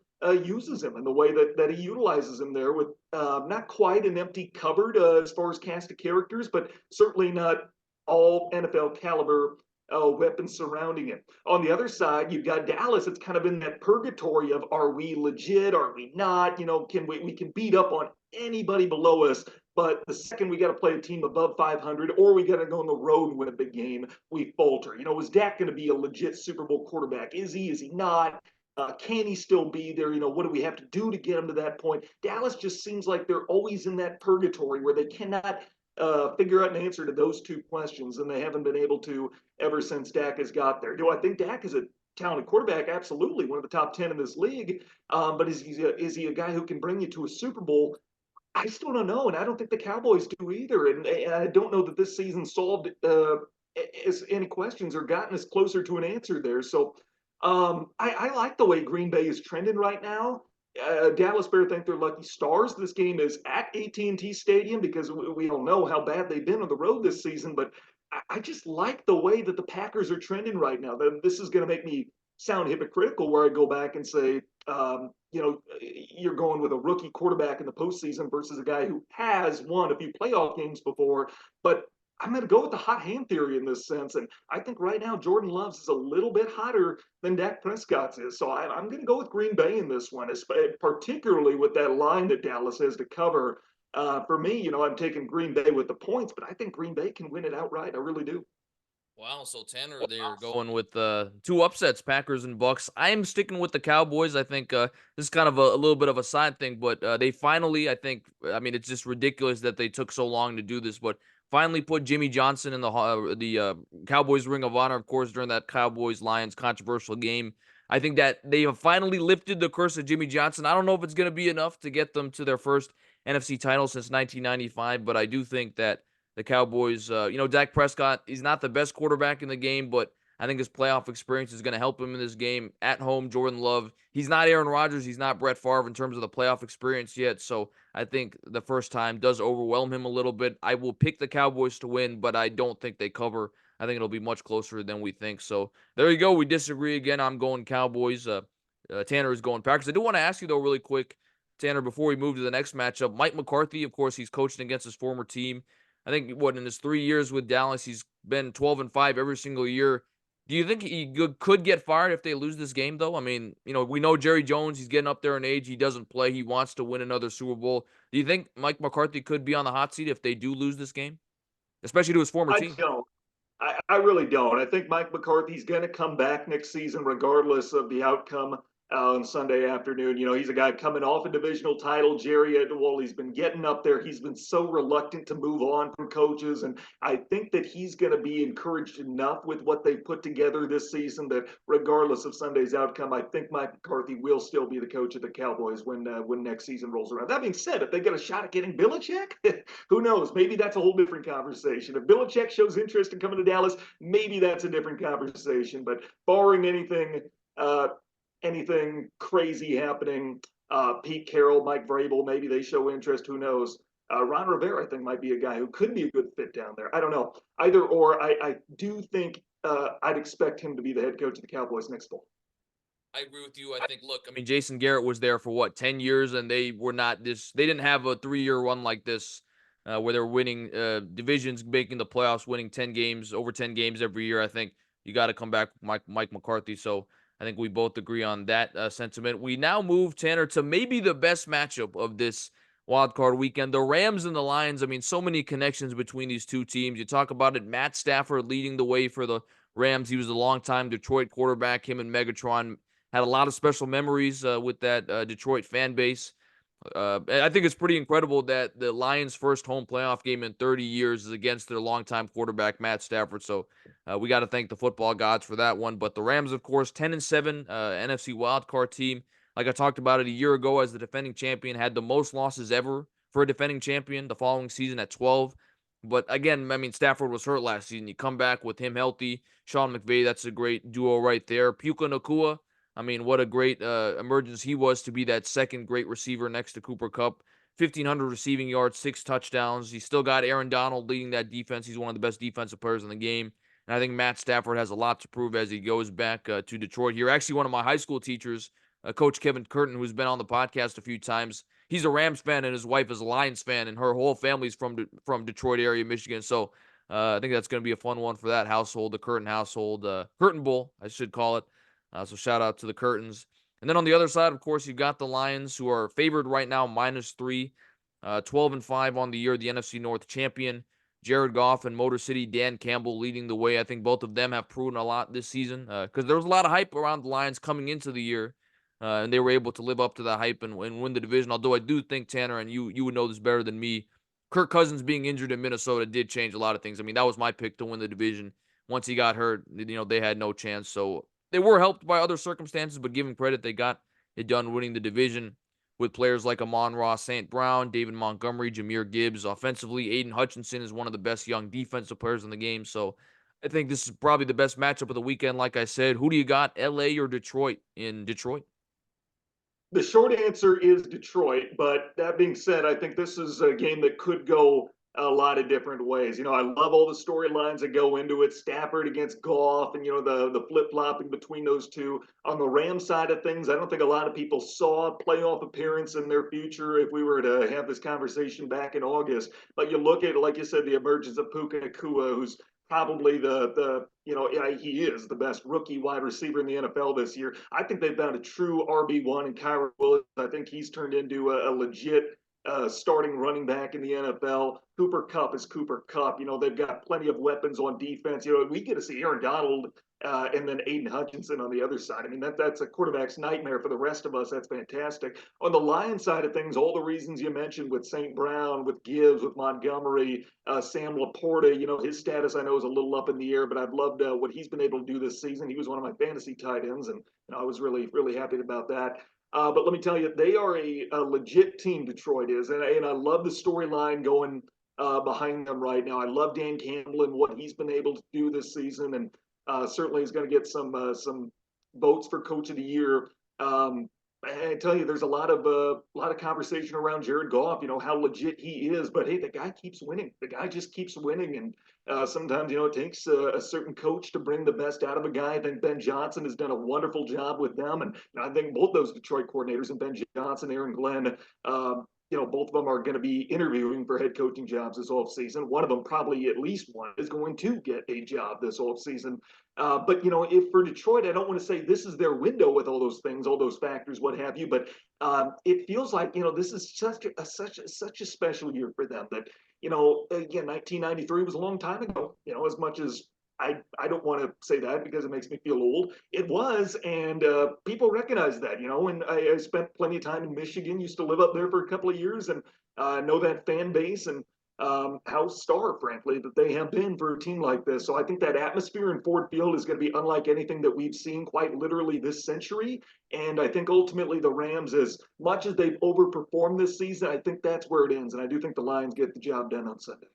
uses him and the way that he utilizes him there with not quite an empty cupboard as far as cast of characters, but certainly not all NFL caliber weapons surrounding it. On the other side, you've got Dallas. It's kind of in that purgatory of, are we legit? Are we not? Can we can beat up on anybody below us? But the second we got to play a team above 500, or we got to go on the road and win a big game, we falter. Is Dak going to be a legit Super Bowl quarterback? Is he? Is he not? Can he still be there? What do we have to do to get him to that point? Dallas just seems like they're always in that purgatory where they cannot figure out an answer to those two questions, and they haven't been able to ever since Dak has got there. Do I think Dak is a talented quarterback? Absolutely, one of the top 10 in this league. But is he a guy who can bring you to a Super Bowl? I still don't know, and I don't think the Cowboys do either. And I don't know that this season solved as any questions or gotten us closer to an answer there. So I like the way Green Bay is trending right now. Dallas Bears think they're lucky stars. This game is at AT&T Stadium because we all know how bad they've been on the road this season. But I just like the way that the Packers are trending right now. This is going to make me sound hypocritical where I go back and say, you're going with a rookie quarterback in the postseason versus a guy who has won a few playoff games before. But I'm going to go with the hot hand theory in this sense. And I think right now Jordan Love's is a little bit hotter than Dak Prescott's is. So I'm going to go with Green Bay in this one, particularly with that line that Dallas has to cover. For me, I'm taking Green Bay with the points, but I think Green Bay can win it outright. I really do. Wow, so Tanner, they're going with two upsets, Packers and Bucks. I am sticking with the Cowboys. I think this is kind of a little bit of a side thing, but they finally, I mean, it's just ridiculous that they took so long to do this, but finally put Jimmy Johnson in the Cowboys Ring of Honor, of course, during that Cowboys-Lions controversial game. I think that they have finally lifted the curse of Jimmy Johnson. I don't know if it's going to be enough to get them to their first NFC title since 1995, but I do think that the Cowboys, Dak Prescott, he's not the best quarterback in the game, but I think his playoff experience is going to help him in this game. At home, Jordan Love, he's not Aaron Rodgers, he's not Brett Favre in terms of the playoff experience yet, so I think the first time does overwhelm him a little bit. I will pick the Cowboys to win, but I don't think they cover. I think it'll be much closer than we think. So there you go. We disagree again. I'm going Cowboys. Tanner is going Packers. I do want to ask you, though, really quick, Tanner, before we move to the next matchup, Mike McCarthy, of course, he's coaching against his former team. I think in his 3 years with Dallas, he's been 12-5 every single year. Do you think he could get fired if they lose this game, though? I mean, we know Jerry Jones, he's getting up there in age. He doesn't play. He wants to win another Super Bowl. Do you think Mike McCarthy could be on the hot seat if they do lose this game, especially to his former I team? don't. I really don't. I think Mike McCarthy's going to come back next season, regardless of the outcome on Sunday afternoon. He's a guy coming off a divisional title. Jerry, while he's been getting up there, he's been so reluctant to move on from coaches. And I think that he's going to be encouraged enough with what they put together this season that regardless of Sunday's outcome, I think Mike McCarthy will still be the coach of the Cowboys when next season rolls around. That being said, if they get a shot at getting Belichick, who knows? Maybe that's a whole different conversation. If Belichick shows interest in coming to Dallas, maybe that's a different conversation. But barring anything crazy happening, Pete Carroll, Mike Vrabel, maybe they show interest. Who knows? Ron Rivera, I think, might be a guy who could be a good fit down there. I don't know. Either or, I do think I'd expect him to be the head coach of the Cowboys next fall. I agree with you. I think, look, I mean, Jason Garrett was there for what, 10 years, and they were not this, they didn't have a 3-year run like this where they're winning divisions, making the playoffs, winning 10 games, over 10 games every year. I think you got to come back with Mike McCarthy. So I think we both agree on that sentiment. We now move, Tanner, to maybe the best matchup of this wild card weekend, the Rams and the Lions. I mean, so many connections between these two teams. You talk about it, Matt Stafford leading the way for the Rams. He was a longtime Detroit quarterback, him and Megatron had a lot of special memories with that Detroit fan base. I think it's pretty incredible that the Lions' first home playoff game in 30 years is against their longtime quarterback Matt Stafford. So we got to thank the football gods for that one. But the Rams, of course, 10-7 NFC wildcard team. Like I talked about it a year ago, as the defending champion, had the most losses ever for a defending champion the following season at 12. But again, I mean, Stafford was hurt last season. You come back with him healthy. Sean McVay, that's a great duo right there. Puka Nakua, I mean, what a great emergence he was to be that second great receiver next to Cooper Kupp. 1,500 receiving yards, 6 touchdowns. He still got Aaron Donald leading that defense. He's one of the best defensive players in the game. And I think Matt Stafford has a lot to prove as he goes back to Detroit here. Actually, one of my high school teachers, Coach Kevin Curtin, who's been on the podcast a few times, he's a Rams fan and his wife is a Lions fan, and her whole family's from Detroit area, Michigan. So I think that's going to be a fun one for that household, the Curtin household, Curtin Bowl, I should call it. So shout out to the Curtains. And then on the other side, of course, you've got the Lions, who are favored right now, -3, 12-5 on the year, the NFC North champion. Jared Goff and Motor City Dan Campbell leading the way. I think both of them have proven a lot this season because there was a lot of hype around the Lions coming into the year, and they were able to live up to that hype and win the division. Although I do think, Tanner, and you would know this better than me, Kirk Cousins being injured in Minnesota did change a lot of things. I mean, that was my pick to win the division. Once he got hurt, they had no chance. So they were helped by other circumstances, but give them credit, they got it done winning the division with players like Amon-Ra St. Brown, David Montgomery, Jahmyr Gibbs. Offensively, Aiden Hutchinson is one of the best young defensive players in the game. So I think this is probably the best matchup of the weekend. Like I said, who do you got, LA or Detroit in Detroit? The short answer is Detroit, but that being said, I think this is a game that could go a lot of different ways. I love all the storylines that go into it. Stafford against Goff, and the flip flopping between those two. On the Rams side of things, I don't think a lot of people saw a playoff appearance in their future if we were to have this conversation back in August. But you look at, like you said, the emergence of Puka Nakua, who's probably he is the best rookie wide receiver in the NFL this year. I think they've found a true RB1 in Kyron Williams. I think he's turned into a legit starting running back in the NFL. Cooper Kupp is Cooper Kupp. They've got plenty of weapons on defense. We get to see Aaron Donald and then Aiden Hutchinson on the other side. I mean, that's a quarterback's nightmare for the rest of us. That's fantastic. On the Lions side of things, all the reasons you mentioned with St. Brown, with Gibbs, with Montgomery, Sam Laporta, his status I know is a little up in the air, but I've loved what he's been able to do this season. He was one of my fantasy tight ends, and I was really, really happy about that. But let me tell you, they are a legit team, Detroit is. And I love the storyline going behind them right now. I love Dan Campbell and what he's been able to do this season. And certainly he's going to get some votes for Coach of the Year. I tell you, there's a lot of conversation around Jared Goff, how legit he is. But hey, the guy keeps winning. The guy just keeps winning. And sometimes, it takes a certain coach to bring the best out of a guy. I think Ben Johnson has done a wonderful job with them. And I think both those Detroit coordinators, and Ben Johnson, Aaron Glenn, both of them are going to be interviewing for head coaching jobs this offseason. One of them, probably at least one, is going to get a job this offseason. But if for Detroit, I don't want to say this is their window with all those things, all those factors, what have you. But it feels like this is such a special year for them. That again, 1993 was a long time ago. As much as I don't want to say that because it makes me feel old. It was, and people recognize that, and I spent plenty of time in Michigan, used to live up there for a couple of years, and know that fan base and how star, frankly, that they have been for a team like this. So I think that atmosphere in Ford Field is going to be unlike anything that we've seen quite literally this century. And I think ultimately the Rams, as much as they've overperformed this season, I think that's where it ends. And I do think the Lions get the job done on Sunday.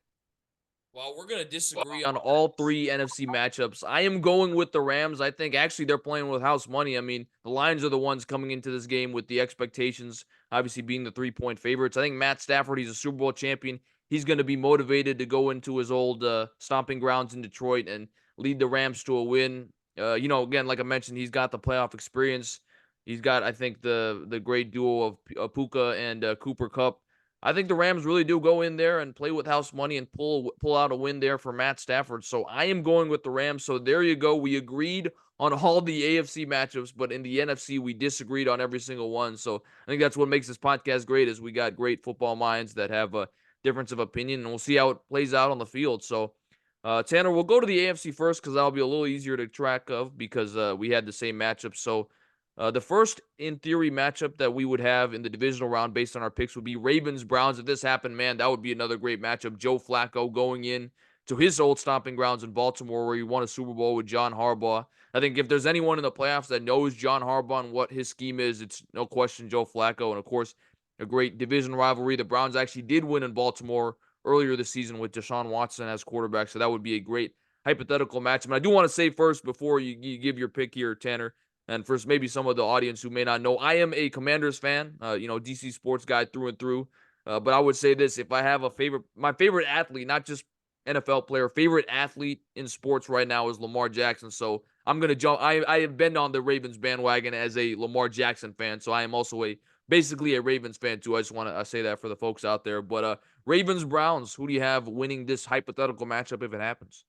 Well, we're going to disagree on all three NFC matchups. I am going with the Rams. I think actually they're playing with house money. I mean, the Lions are the ones coming into this game with the expectations, obviously being the 3-point favorites. I think Matt Stafford, he's a Super Bowl champion. He's going to be motivated to go into his old stomping grounds in Detroit and lead the Rams to a win. Again, like I mentioned, he's got the playoff experience. He's got, I think, the great duo of Puka and Cooper Kupp. I think the Rams really do go in there and play with house money and pull out a win there for Matt Stafford. So I am going with the Rams. So there you go. We agreed on all the AFC matchups, but in the NFC we disagreed on every single one. So I think that's what makes this podcast great is we got great football minds that have a difference of opinion, and we'll see how it plays out on the field. So Tanner, we'll go to the AFC first because that'll be a little easier to track of because we had the same matchup. So the first, in theory, matchup that we would have in the divisional round based on our picks would be Ravens-Browns. If this happened, man, that would be another great matchup. Joe Flacco going in to his old stomping grounds in Baltimore where he won a Super Bowl with John Harbaugh. I think if there's anyone in the playoffs that knows John Harbaugh and what his scheme is, it's no question Joe Flacco. And, of course, a great division rivalry. The Browns actually did win in Baltimore earlier this season with Deshaun Watson as quarterback, so that would be a great hypothetical matchup. And I do want to say first, before you give your pick here, Tanner, and for maybe some of the audience who may not know, I am a Commanders fan, DC sports guy through and through. But I would say this, if I have my favorite athlete, not just NFL player, favorite athlete in sports right now is Lamar Jackson. So I'm going to jump. I have been on the Ravens bandwagon as a Lamar Jackson fan. So I am also basically a Ravens fan too. I just want to say that for the folks out there. But Ravens-Browns, who do you have winning this hypothetical matchup if it happens?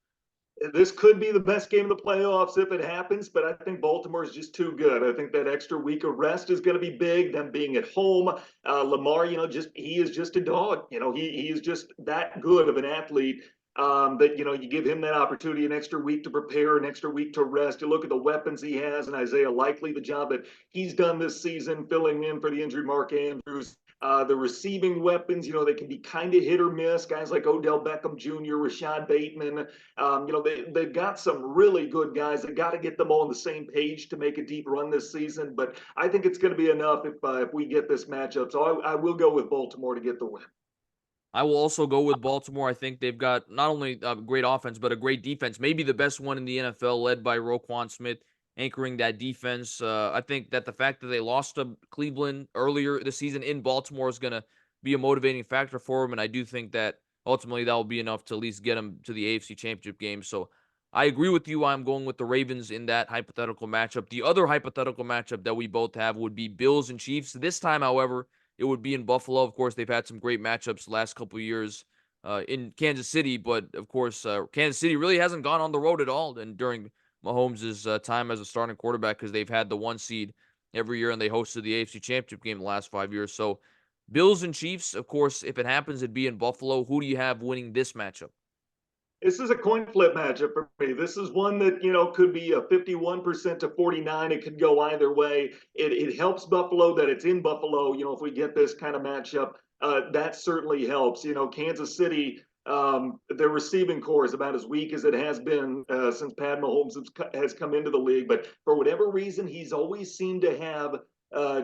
This could be the best game of the playoffs if it happens, but I think Baltimore is just too good. I think that extra week of rest is going to be big. Them being at home, Lamar, he is just a dog. He is just that good of an athlete. That you give him that opportunity, an extra week to prepare, an extra week to rest. You look at the weapons he has, and Isaiah Likely, the job that he's done this season, filling in for the injured Mark Andrews. The receiving weapons, they can be kind of hit or miss. Guys like Odell Beckham Jr., Rashad Bateman, they've got some really good guys. They got to get them all on the same page to make a deep run this season. But I think it's going to be enough if we get this matchup. So I will go with Baltimore to get the win. I will also go with Baltimore. I think they've got not only a great offense, but a great defense. Maybe the best one in the NFL, led by Roquan Smith, anchoring that defense. I think that the fact that they lost to Cleveland earlier this season in Baltimore is going to be a motivating factor for them. And I do think that ultimately that will be enough to at least get them to the AFC Championship game. So I agree with you. I'm going with the Ravens in that hypothetical matchup. The other hypothetical matchup that we both have would be Bills and Chiefs. This time, however, it would be in Buffalo. Of course, they've had some great matchups the last couple of years in Kansas City, but of course, Kansas City really hasn't gone on the road at all. And during Mahomes' time as a starting quarterback, because they've had the 1 seed every year and they hosted the AFC Championship game the last 5 years. So, Bills and Chiefs, of course, if it happens, it'd be in Buffalo. Who do you have winning this matchup? This is a coin flip matchup for me. This is one that, could be a 51% to 49. It could go either way. It helps Buffalo that it's in Buffalo. If we get this kind of matchup, that certainly helps. Kansas City, their receiving core is about as weak as it has been since Pat Mahomes has come into the league. But for whatever reason, he's always seemed to have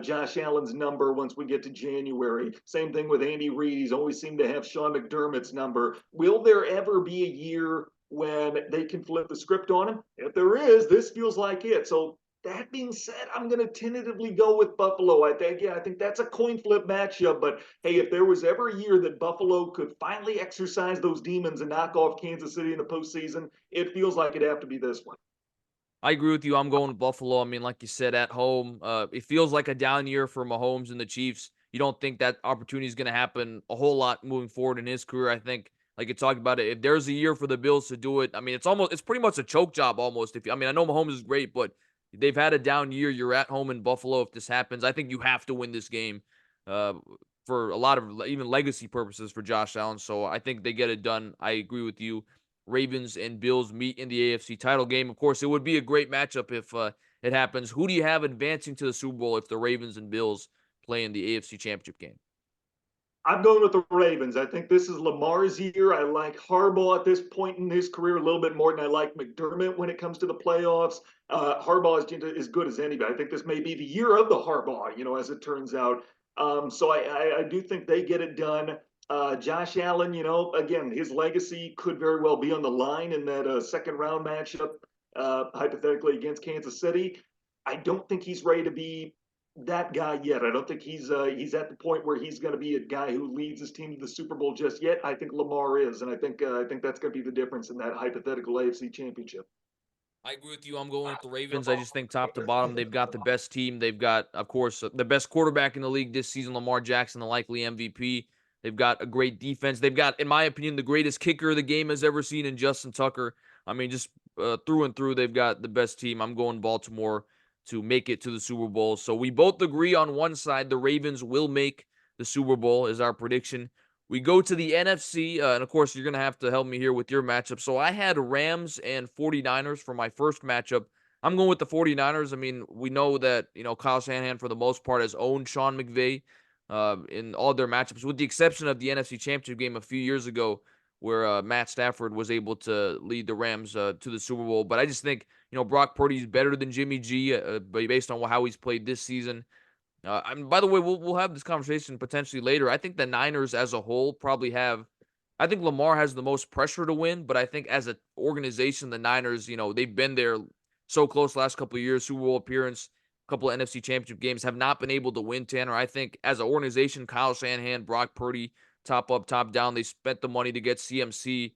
Josh Allen's number once we get to January. Same thing with Andy Reid. He's always seemed to have Sean McDermott's number. Will there ever be a year when they can flip the script on him? If there is, this feels like it. So that being said, I'm going to tentatively go with Buffalo. I think that's a coin flip matchup. But hey, if there was ever a year that Buffalo could finally exercise those demons and knock off Kansas City in the postseason, it feels like it'd have to be this one. I agree with you. I'm going with Buffalo. I mean, like you said, at home, it feels like a down year for Mahomes and the Chiefs. you don't think that opportunity is going to happen a whole lot moving forward in his career. I think, like you talked about it, if there's a year for the Bills to do it, I mean, it's pretty much a choke job almost. I mean, I know Mahomes is great, but they've had a down year. You're at home in Buffalo. If this happens, I think you have to win this game. Uh, for a lot of even legacy purposes for Josh Allen. So I think they get it done. I agree with you. Ravens and Bills meet in the AFC title game. Of course, it would be a great matchup if it happens. Who do you have advancing to the Super Bowl if the Ravens and Bills play in the AFC Championship game? I'm going with the Ravens. I think this is Lamar's year. I like Harbaugh at this point in his career a little bit more than I like McDermott when it comes to the playoffs. Harbaugh is as good as anybody. I think this may be the year of the Harbaugh, as it turns out. So I do think they get it done. Josh Allen, again, his legacy could very well be on the line in that second round matchup, hypothetically against Kansas City. I don't think he's ready to be that guy yet. I don't think he's at the point where he's going to be a guy who leads his team to the Super Bowl just yet. I think Lamar is, and I think that's going to be the difference in that hypothetical AFC Championship. I agree with you. I'm going with the Ravens. I just think top to bottom, they've got the best team. They've got, of course, the best quarterback in the league this season, Lamar Jackson, the likely MVP. They've got a great defense. They've got, in my opinion, the greatest kicker the game has ever seen in Justin Tucker. I mean, just through and through, they've got the best team. I'm going Baltimore to make it to the Super Bowl. So we both agree on one side, the Ravens will make the Super Bowl is our prediction. We go to the NFC, and of course, you're going to have to help me here with your matchup. So I had Rams and 49ers for my first matchup. I'm going with the 49ers. I mean, we know that, Kyle Shanahan, for the most part, has owned Sean McVay in all their matchups, with the exception of the NFC Championship game a few years ago, where Matt Stafford was able to lead the Rams to the Super Bowl. But I just think, Brock Purdy is better than Jimmy G based on how he's played this season. By the way, we'll have this conversation potentially later. I think the Niners as a whole probably have. I think Lamar has the most pressure to win, but I think as an organization, the Niners, they've been there so close the last couple of years, Super Bowl appearance, a couple of NFC Championship games, have not been able to win. Tanner, I think as an organization, Kyle Shanahan, Brock Purdy, top up, top down, they spent the money to get CMC.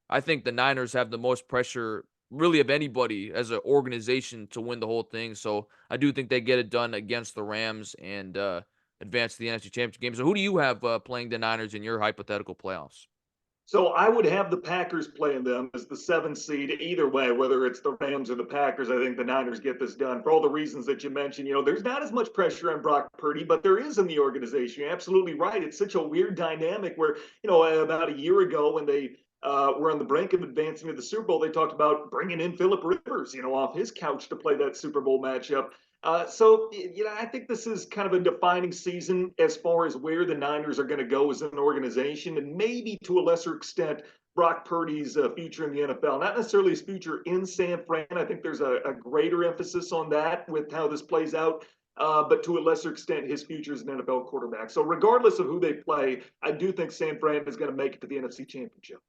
I think the Niners have the most pressure really of anybody as an organization to win the whole thing. So I do think they get it done against the Rams and advance to the NFC Championship game. So who do you have playing the Niners in your hypothetical playoffs? So I would have the Packers playing them as the seventh seed either way, whether it's the Rams or the Packers. I think the Niners get this done for all the reasons that you mentioned. There's not as much pressure on Brock Purdy, but there is in the organization. You're absolutely right. It's such a weird dynamic where, about a year ago when they were on the brink of advancing to the Super Bowl, they talked about bringing in Philip Rivers, off his couch to play that Super Bowl matchup. So, I think this is kind of a defining season as far as where the Niners are going to go as an organization, and maybe to a lesser extent, Brock Purdy's future in the NFL. Not necessarily his future in San Fran. I think there's a greater emphasis on that with how this plays out. But to a lesser extent, his future as an NFL quarterback. So, regardless of who they play, I do think San Fran is going to make it to the NFC Championship.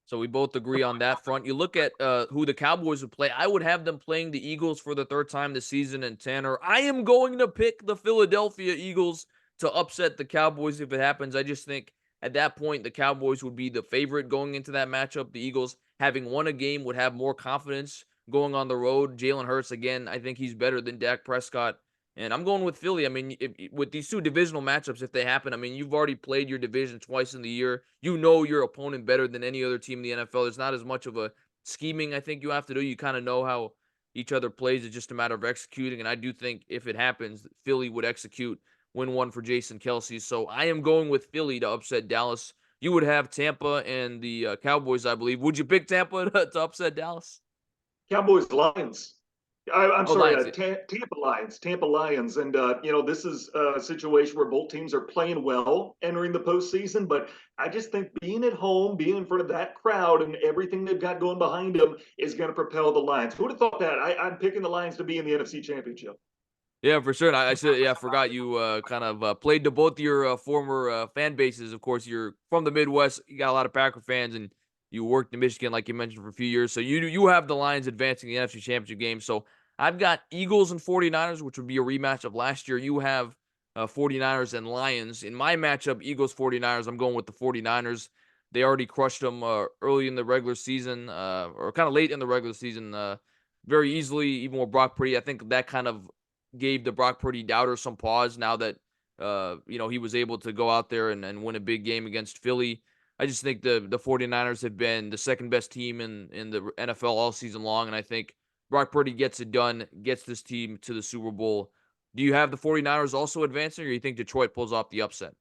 So we both agree on that front. You look at who the Cowboys would play. I would have them playing the Eagles for the third time this season. And Tanner, I am going to pick the Philadelphia Eagles to upset the Cowboys if it happens. I just think at that point the Cowboys would be the favorite going into that matchup. The Eagles, having won a game, would have more confidence going on the road. Jalen Hurts, again, I think he's better than Dak Prescott. And I'm going with Philly. I mean, with these two divisional matchups, if they happen, I mean, you've already played your division twice in the year. You know your opponent better than any other team in the NFL. There's not as much of a scheming I think you have to do. You kind of know how each other plays. It's just a matter of executing. And I do think if it happens, Philly would execute, win one for Jason Kelsey. So I am going with Philly to upset Dallas. You would have Tampa and the Cowboys, I believe. Would you pick Tampa to upset Dallas? Cowboys Lions. I'm Oh, sorry, Lions. Tampa Lions, and this is a situation where both teams are playing well entering the postseason. But I just think being at home, being in front of that crowd, and everything they've got going behind them is going to propel the Lions. Who would have thought that? I'm picking the Lions to be in the NFC Championship. Yeah, for sure. And I should, yeah, I forgot you kind of played to both your former fan bases. Of course, you're from the Midwest. You got a lot of Packer fans, and you worked in Michigan, like you mentioned, for a few years. So you have the Lions advancing the NFC Championship game. So I've got Eagles and 49ers, which would be a rematch of last year. You have 49ers and Lions. In my matchup, Eagles 49ers, I'm going with the 49ers. They already crushed them early in the regular season, or kind of late in the regular season, very easily, even with Brock Purdy. I think that kind of gave the Brock Purdy doubters some pause now that he was able to go out there and win a big game against Philly. I just think the 49ers have been the second best team in the NFL all season long, and I think Brock Purdy gets it done, gets this team to the Super Bowl. Do you have the 49ers also advancing, or you think Detroit pulls off the upset?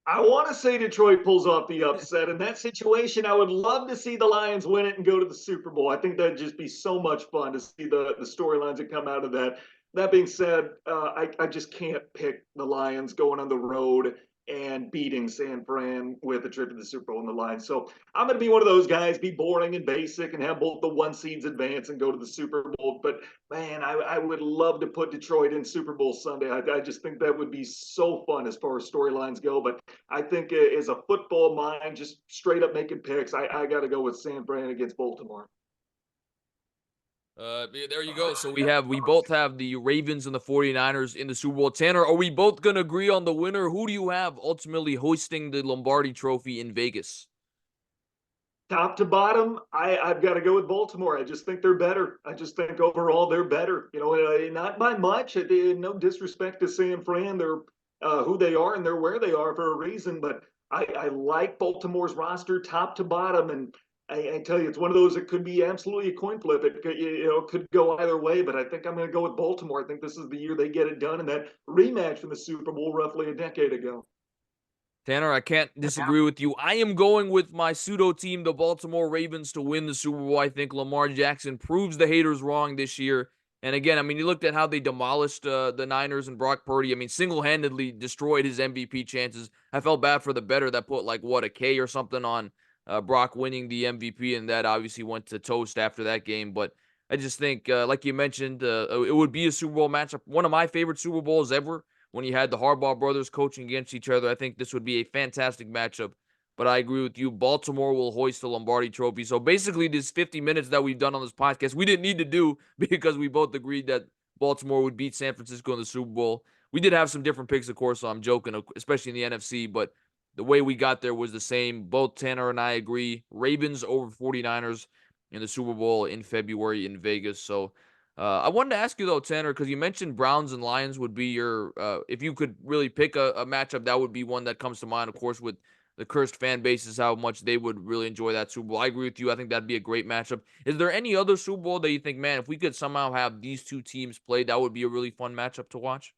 I want to say Detroit pulls off the upset. In that situation, I would love to see the Lions win it and go to the Super Bowl. I think that'd just be so much fun to see the storylines that come out of that. That being said, I just can't pick the Lions going on the road and beating San Fran with a trip to the Super Bowl in the Lions. So I'm going to be one of those guys, be boring and basic, and have both the one seeds advance and go to the Super Bowl. But man, I would love to put Detroit in Super Bowl Sunday. I just think that would be so fun as far as storylines go. But I think as a football mind, just straight up making picks, I got to go with San Fran against Baltimore. There you go. So we both have the Ravens and the 49ers in the Super Bowl. Tanner, are we both going to agree on the winner? Who do you have ultimately hoisting the Lombardi Trophy in Vegas? Top to bottom, I've got to go with Baltimore. I just think they're better. I just think overall they're better. Not by much. No disrespect to San Fran. They're who they are and they're where they are for a reason. But I like Baltimore's roster top to bottom. And I tell you, it's one of those that could be absolutely a coin flip. It could go either way. But I think I'm going to go with Baltimore. I think this is the year they get it done in that rematch from the Super Bowl roughly a decade ago. Tanner, I can't disagree with you. I am going with my pseudo team, the Baltimore Ravens, to win the Super Bowl. I think Lamar Jackson proves the haters wrong this year. And again, I mean, you looked at how they demolished the Niners and Brock Purdy. I mean, single-handedly destroyed his MVP chances. I felt bad for the bettor that put a K or something on Brock winning the MVP, and that obviously went to toast after that game. But I just think, like you mentioned, it would be a Super Bowl matchup. One of my favorite Super Bowls ever when you had the Harbaugh brothers coaching against each other. I think this would be a fantastic matchup. But I agree with you. Baltimore will hoist the Lombardi Trophy. So basically, this 50 minutes that we've done on this podcast, we didn't need to do because we both agreed that Baltimore would beat San Francisco in the Super Bowl. We did have some different picks, of course, so I'm joking, especially in the NFC. But the way we got there was the same. Both Tanner and I agree. Ravens over 49ers in the Super Bowl in February in Vegas. So I wanted to ask you though, Tanner, because you mentioned Browns and Lions would be your if you could really pick a matchup, that would be one that comes to mind. Of course, with the cursed fan bases, how much they would really enjoy that Super Bowl. I agree with you. I think that'd be a great matchup. Is there any other Super Bowl that you think, man, if we could somehow have these two teams play, that would be a really fun matchup to watch?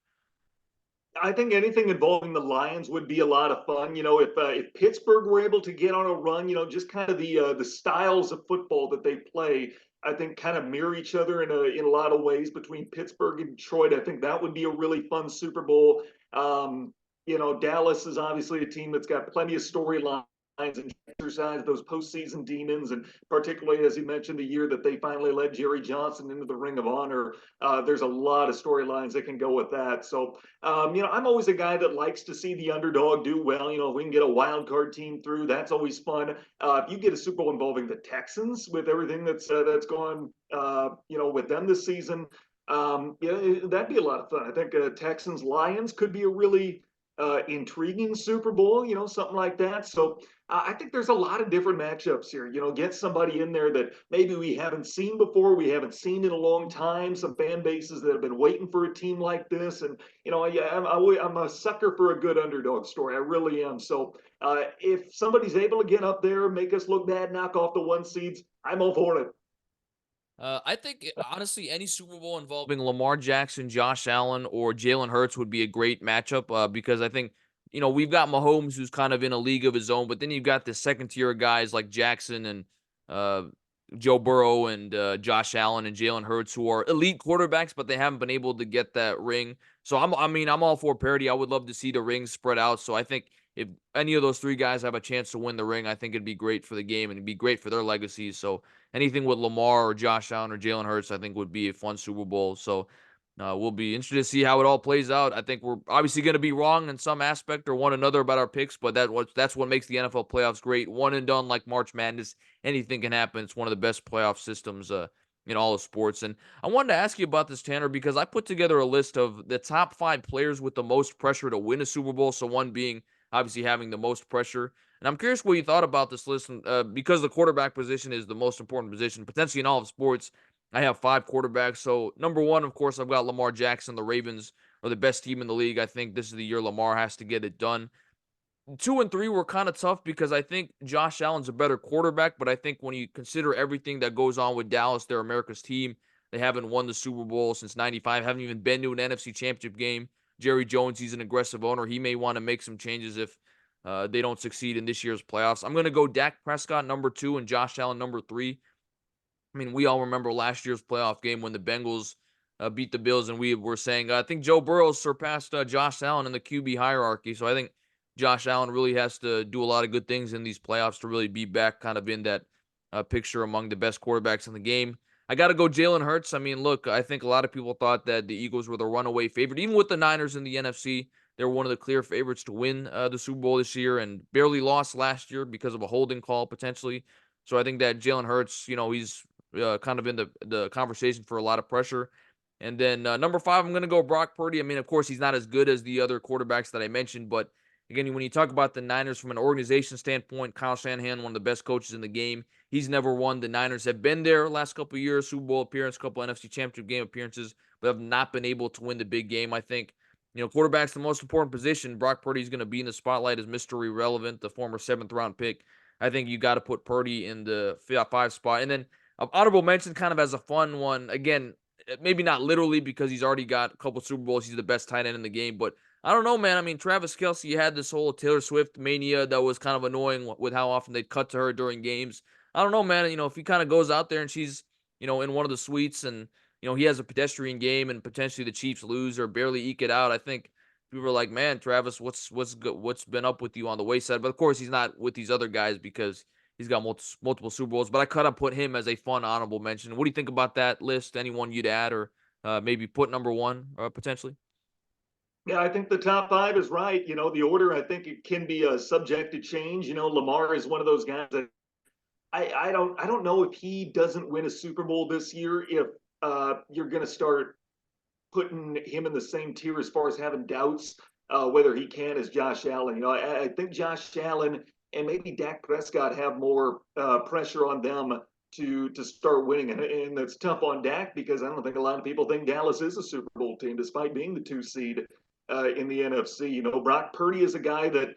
I think anything involving the Lions would be a lot of fun. If Pittsburgh were able to get on a run, just kind of the styles of football that they play, I think kind of mirror each other in a lot of ways between Pittsburgh and Detroit. I think that would be a really fun Super Bowl. Dallas is obviously a team that's got plenty of storylines and exercise those postseason demons, and particularly as you mentioned, the year that they finally led Jerry Johnson into the Ring of Honor. There's a lot of storylines that can go with that. So, I'm always a guy that likes to see the underdog do well. If we can get a wild card team through, that's always fun. If you get a Super Bowl involving the Texans with everything that's gone, with them this season, that'd be a lot of fun. I think Texans Lions could be a really intriguing Super Bowl, something like that. So I think there's a lot of different matchups here. Get somebody in there that maybe we haven't seen before, we haven't seen in a long time. Some fan bases that have been waiting for a team like this, and I'm a sucker for a good underdog story. I really am. So if somebody's able to get up there, make us look bad, knock off the one seeds, I'm all for it. I think honestly, any Super Bowl involving Lamar Jackson, Josh Allen, or Jalen Hurts would be a great matchup because I think we've got Mahomes who's kind of in a league of his own, but then you've got the second tier guys like Jackson and uh, Joe Burrow and Josh Allen and Jalen Hurts who are elite quarterbacks, but they haven't been able to get that ring. So I'm all for parity. I would love to see the rings spread out. So I think if any of those three guys have a chance to win the ring, I think it'd be great for the game and it'd be great for their legacies. So anything with Lamar or Josh Allen or Jalen Hurts, I think would be a fun Super Bowl. So we'll be interested to see how it all plays out. I think we're obviously going to be wrong in some aspect or one another about our picks, but that's what makes the NFL playoffs great. One and done like March Madness. Anything can happen. It's one of the best playoff systems in all of sports. And I wanted to ask you about this, Tanner, because I put together a list of the top 5 players with the most pressure to win a Super Bowl. So one being obviously having the most pressure. And I'm curious what you thought about this list because the quarterback position is the most important position, potentially in all of sports. I have 5 quarterbacks. So, number one, of course, I've got Lamar Jackson, the Ravens, are the best team in the league. I think this is the year Lamar has to get it done. 2 and 3 were kind of tough because I think Josh Allen's a better quarterback, but I think when you consider everything that goes on with Dallas, they're America's team. They haven't won the Super Bowl since 95, haven't even been to an NFC championship game. Jerry Jones, he's an aggressive owner. He may want to make some changes if they don't succeed in this year's playoffs. I'm going to go Dak Prescott number 2 and Josh Allen number 3. I mean, we all remember last year's playoff game when the Bengals beat the Bills, and we were saying, I think Joe Burrow surpassed Josh Allen in the QB hierarchy. So I think Josh Allen really has to do a lot of good things in these playoffs to really be back kind of in that picture among the best quarterbacks in the game. I got to go Jalen Hurts. I mean, look, I think a lot of people thought that the Eagles were the runaway favorite. Even with the Niners in the NFC, they were one of the clear favorites to win the Super Bowl this year and barely lost last year because of a holding call potentially. So I think that Jalen Hurts, he's kind of in the conversation for a lot of pressure. And then number 5, I'm going to go Brock Purdy. I mean, of course, he's not as good as the other quarterbacks that I mentioned, but again, when you talk about the Niners from an organization standpoint, Kyle Shanahan, one of the best coaches in the game, he's never won. The Niners have been there last couple of years, Super Bowl appearance, couple NFC Championship game appearances, but have not been able to win the big game. I think, quarterback's the most important position. Brock Purdy is going to be in the spotlight as Mr. Irrelevant, the former 7th-round pick. I think you got to put Purdy in the 5 spot. And then honorable mention kind of as a fun one. Again, maybe not literally because he's already got a couple Super Bowls. He's the best tight end in the game, but I don't know, man. I mean, Travis Kelce had this whole Taylor Swift mania that was kind of annoying with how often they'd cut to her during games. I don't know, man. If he kind of goes out there and she's, in one of the suites and, he has a pedestrian game and potentially the Chiefs lose or barely eke it out, I think people are like, man, Travis, what's been up with you on the wayside? But of course, he's not with these other guys because he's got multiple Super Bowls. But I kind of put him as a fun honorable mention. What do you think about that list? Anyone you'd add or maybe put number 1 potentially? Yeah, I think the top 5 is right. The order, I think it can be subject to change. Lamar is one of those guys that I don't know if he doesn't win a Super Bowl this year, if you're going to start putting him in the same tier as far as having doubts whether he can as Josh Allen. I think Josh Allen and maybe Dak Prescott have more pressure on them to start winning, and that's tough on Dak because I don't think a lot of people think Dallas is a Super Bowl team, despite being the 2 seed in the NFC. Brock Purdy is a guy that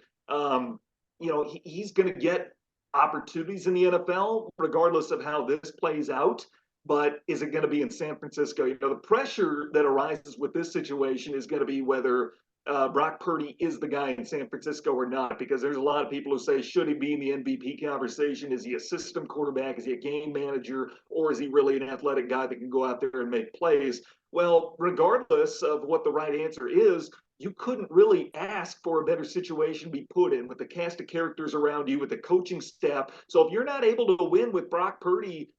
he's going to get opportunities in the NFL, regardless of how this plays out. But is it going to be in San Francisco? The pressure that arises with this situation is going to be whether Brock Purdy is the guy in San Francisco or not, because there's a lot of people who say, should he be in the MVP conversation? Is he a system quarterback? Is he a game manager? Or is he really an athletic guy that can go out there and make plays? Well, regardless of what the right answer is, you couldn't really ask for a better situation to be put in with the cast of characters around you, with the coaching staff. So if you're not able to win with Brock Purdy,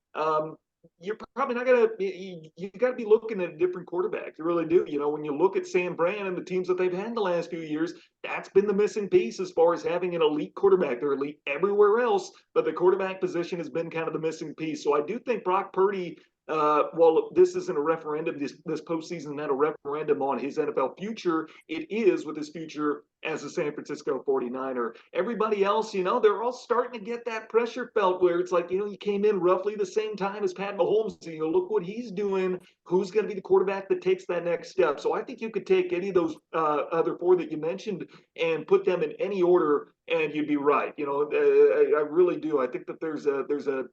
you're probably not going to, you got to be looking at a different quarterback. You really do. When you look at San Fran and the teams that they've had in the last few years, that's been the missing piece as far as having an elite quarterback. They're elite everywhere else, but the quarterback position has been kind of the missing piece. So I do think Brock Purdy, well, this isn't a referendum, this postseason, not a referendum on his NFL future. It is with his future as a San Francisco 49er. Everybody else, they're all starting to get that pressure felt where it's like, you came in roughly the same time as Pat Mahomes. Look what he's doing. Who's going to be the quarterback that takes that next step? So I think you could take any of those other 4 that you mentioned and put them in any order, and you'd be right. I really do. I think that there's a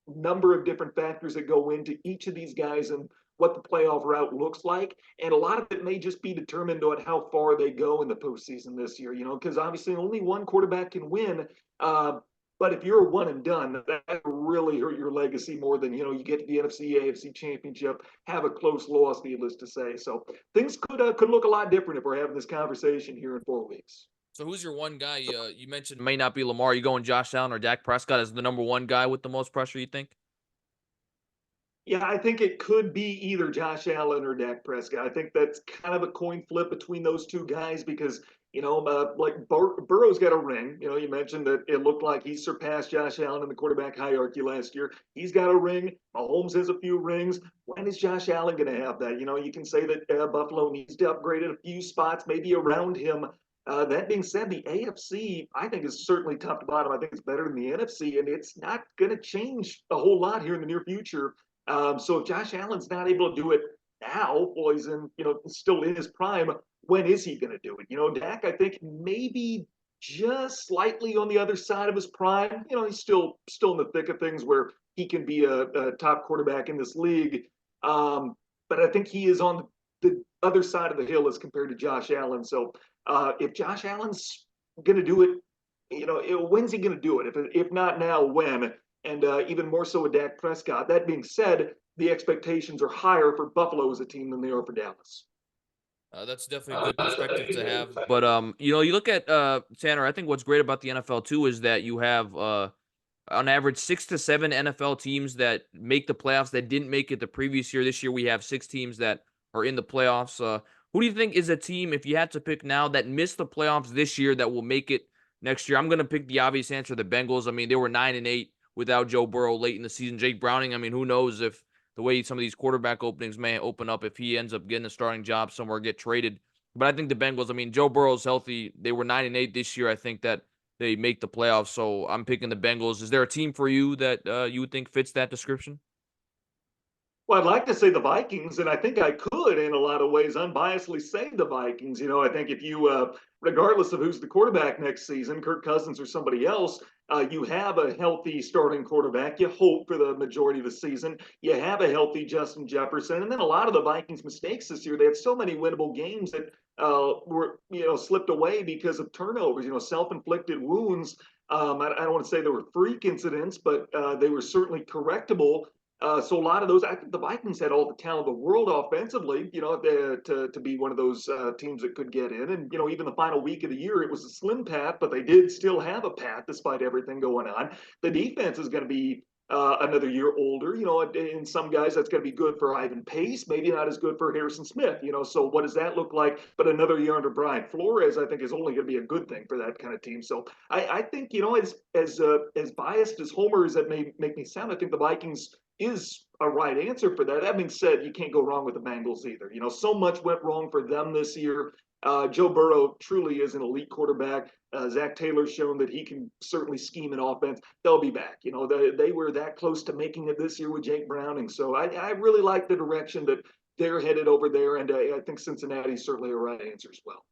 number of different factors that go into each of these guys and what the playoff route looks like. And a lot of it may just be determined on how far they go in the postseason this year, because obviously only one quarterback can win. But if you're a one and done, that really hurt your legacy more than, you get to the NFC, AFC championship, have a close loss, needless to say. So things could look a lot different if we're having this conversation here in 4 weeks. So who's your one guy you mentioned may not be Lamar? You going Josh Allen or Dak Prescott as the number 1 guy with the most pressure, you think? Yeah, I think it could be either Josh Allen or Dak Prescott. I think that's kind of a coin flip between those 2 guys because, like Burrow's got a ring. You mentioned that it looked like he surpassed Josh Allen in the quarterback hierarchy last year. He's got a ring. Mahomes has a few rings. When is Josh Allen going to have that? You can say that Buffalo needs to upgrade a few spots, maybe around him. That being said, the AFC, I think, is certainly top to bottom. I think it's better than the NFC, and it's not going to change a whole lot here in the near future. So if Josh Allen's not able to do it now, well, he's in, still in his prime. When is he going to do it? Dak, I think maybe just slightly on the other side of his prime. He's still in the thick of things where he can be a top quarterback in this league. But I think he is on the other side of the hill as compared to Josh Allen. So if Josh Allen's going to do it, when's he going to do it? If not now, when? And even more so with Dak Prescott. That being said, the expectations are higher for Buffalo as a team than they are for Dallas. That's definitely a good perspective to have. But you look at Tanner. I think what's great about the NFL too is that you have on average 6 to 7 NFL teams that make the playoffs that didn't make it the previous year. This year we have 6 teams that are in the playoffs. Who do you think is a team, if you had to pick now, that missed the playoffs this year that will make it next year? I'm going to pick the obvious answer, the Bengals. I mean, they were 9-8 without Joe Burrow late in the season. Jake Browning, I mean, who knows if the way some of these quarterback openings may open up if he ends up getting a starting job somewhere, get traded. But I think the Bengals, I mean, Joe Burrow's healthy. They were 9-8 this year. I think that they make the playoffs. So I'm picking the Bengals. Is there a team for you that you would think fits that description? Well, I'd like to say the Vikings, and I think I could, in a lot of ways, unbiasedly say the Vikings. I think if you, regardless of who's the quarterback next season, Kirk Cousins or somebody else, you have a healthy starting quarterback. You hope for the majority of the season. You have a healthy Justin Jefferson, and then a lot of the Vikings' mistakes this year. They had so many winnable games that were, slipped away because of turnovers. Self-inflicted wounds. I don't want to say they were freak incidents, but they were certainly correctable. So a lot of those, I think the Vikings had all the talent of the world offensively, to be one of those teams that could get in. And, even the final week of the year, it was a slim path, but they did still have a path despite everything going on. The defense is going to be another year older. In some guys, that's going to be good for Ivan Pace, maybe not as good for Harrison Smith. So what does that look like? But another year under Brian Flores, I think, is only going to be a good thing for that kind of team. So I think, as biased as homers that may make me sound, I think the Vikings is a right answer for that. That being said, you can't go wrong with the Bengals either. So much went wrong for them this year. Joe Burrow truly is an elite quarterback. Zach Taylor's shown that he can certainly scheme an offense. They'll be back. They were that close to making it this year with Jake Browning. So I really like the direction that they're headed over there. And I think Cincinnati's certainly a right answer as well.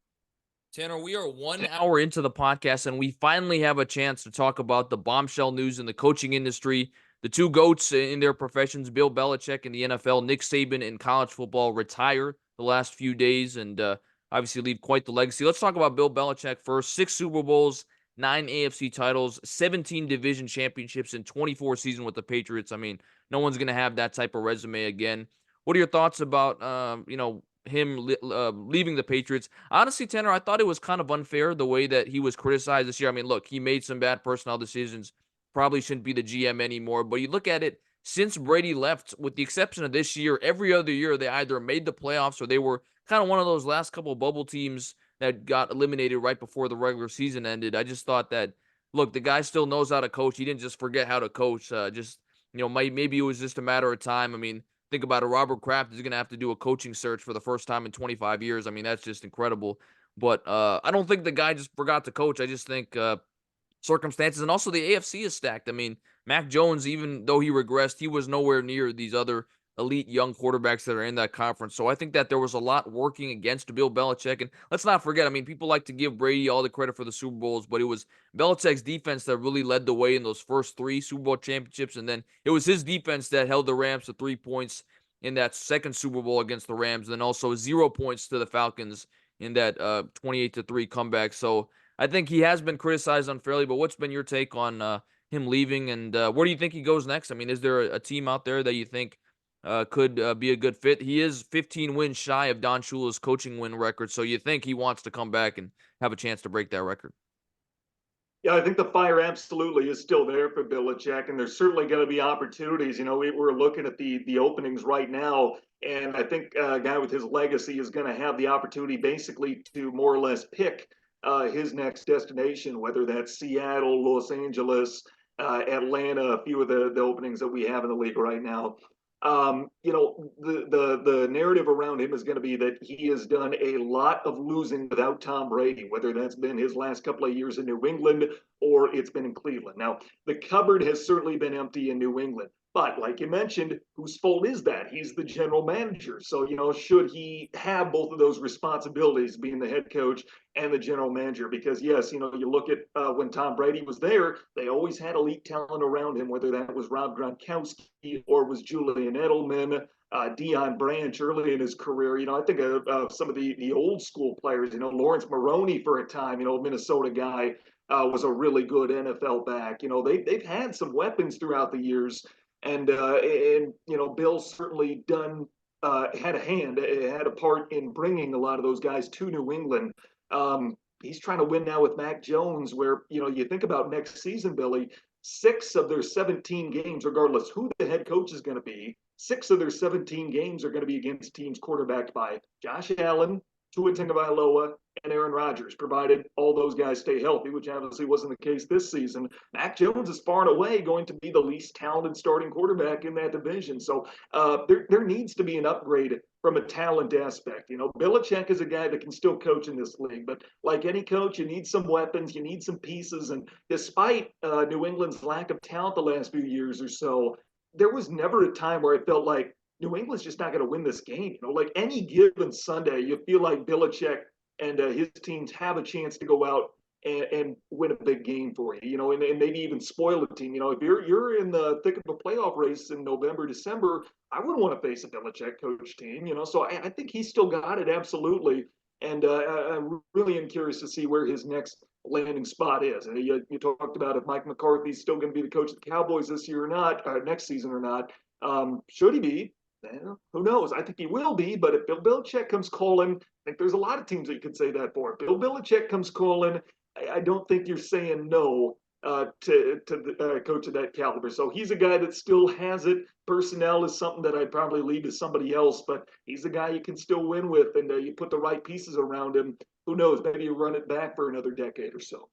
Tanner, we are 1 hour into the podcast, and we finally have a chance to talk about the bombshell news in the coaching industry. The two GOATs in their professions, Bill Belichick in the NFL, Nick Saban in college football, retire the last few days and obviously leave quite the legacy. Let's talk about Bill Belichick first. 6 Super Bowls, 9 AFC titles, 17 division championships in 24 seasons with the Patriots. I mean, no one's going to have that type of resume again. What are your thoughts about, him leaving the Patriots? Honestly, Tanner, I thought it was kind of unfair the way that he was criticized this year. I mean, look, he made some bad personnel decisions. Probably shouldn't be the GM anymore. But you look at it, since Brady left, with the exception of this year, every other year they either made the playoffs or they were kind of one of those last couple of bubble teams that got eliminated right before the regular season ended. I just thought that, look, the guy still knows how to coach. He didn't just forget how to coach. Maybe it was just a matter of time. I mean, think about it. Robert Kraft is going to have to do a coaching search for the first time in 25 years. I mean, that's just incredible. But I don't think the guy just forgot to coach. I just think circumstances, and also the AFC is stacked. I mean, Mac Jones, even though he regressed, he was nowhere near these other elite young quarterbacks that are in that conference. So I think that there was a lot working against Bill Belichick. And let's not forget, I mean, people like to give Brady all the credit for the Super Bowls, but it was Belichick's defense that really led the way in those first 3 Super Bowl championships. And then it was his defense that held the Rams to 3 points in that second Super Bowl against the Rams, and then also 0 points to the Falcons in that 28-3 comeback. So I think he has been criticized unfairly, but what's been your take on him leaving, and where do you think he goes next? I mean, is there a team out there that you think could be a good fit? He is 15 wins shy of Don Shula's coaching win record, so you think he wants to come back and have a chance to break that record? Yeah, I think the fire absolutely is still there for Belichick, and there's certainly going to be opportunities. We're looking at the openings right now, and I think a guy with his legacy is going to have the opportunity basically to more or less pick his next destination, whether that's Seattle, Los Angeles, Atlanta, a few of the openings that we have in the league right now. The narrative around him is going to be that he has done a lot of losing without Tom Brady, whether that's been his last couple of years in New England or it's been in Cleveland. Now, the cupboard has certainly been empty in New England. But like you mentioned, whose fault is that? He's the general manager. So, should he have both of those responsibilities, being the head coach and the general manager? Because, yes, you look at when Tom Brady was there, they always had elite talent around him, whether that was Rob Gronkowski or was Julian Edelman, Deion Branch early in his career. I think of some of the old school players, Lawrence Maroney for a time, Minnesota guy. Was a really good NFL back. They've had some weapons throughout the years, and Bill certainly had a part in bringing a lot of those guys to New England. He's trying to win now with Mac Jones, where you think about next season, Billy. 6 of their 17 games, regardless who the head coach is going to be, 6 of their 17 games are going to be against teams quarterbacked by Josh Allen, Tua Tagovailoa, and Aaron Rodgers, provided all those guys stay healthy, which obviously wasn't the case this season. Mac Jones is far and away going to be the least talented starting quarterback in that division. So there needs to be an upgrade from a talent aspect. Belichick is a guy that can still coach in this league, but like any coach, you need some weapons, you need some pieces. And despite New England's lack of talent the last few years or so, there was never a time where I felt like New England's just not going to win this game. Like any given Sunday, you feel like Belichick and his teams have a chance to go out and win a big game for you, and maybe even spoil a team. If you're in the thick of a playoff race in November, December, I wouldn't want to face a Belichick coach team. So I think he's still got it absolutely, and I really am curious to see where his next landing spot is. And you talked about if Mike McCarthy's still going to be the coach of the Cowboys this year or not, next season or not. Should he be? Well, who knows? I think he will be, but if Bill Belichick comes calling, I think there's a lot of teams that you could say that for. If Bill Belichick comes calling, I don't think you're saying no to the coach of that caliber. So he's a guy that still has it. Personnel is something that I'd probably leave to somebody else, but he's a guy you can still win with, and you put the right pieces around him. Who knows? Maybe you run it back for another decade or so.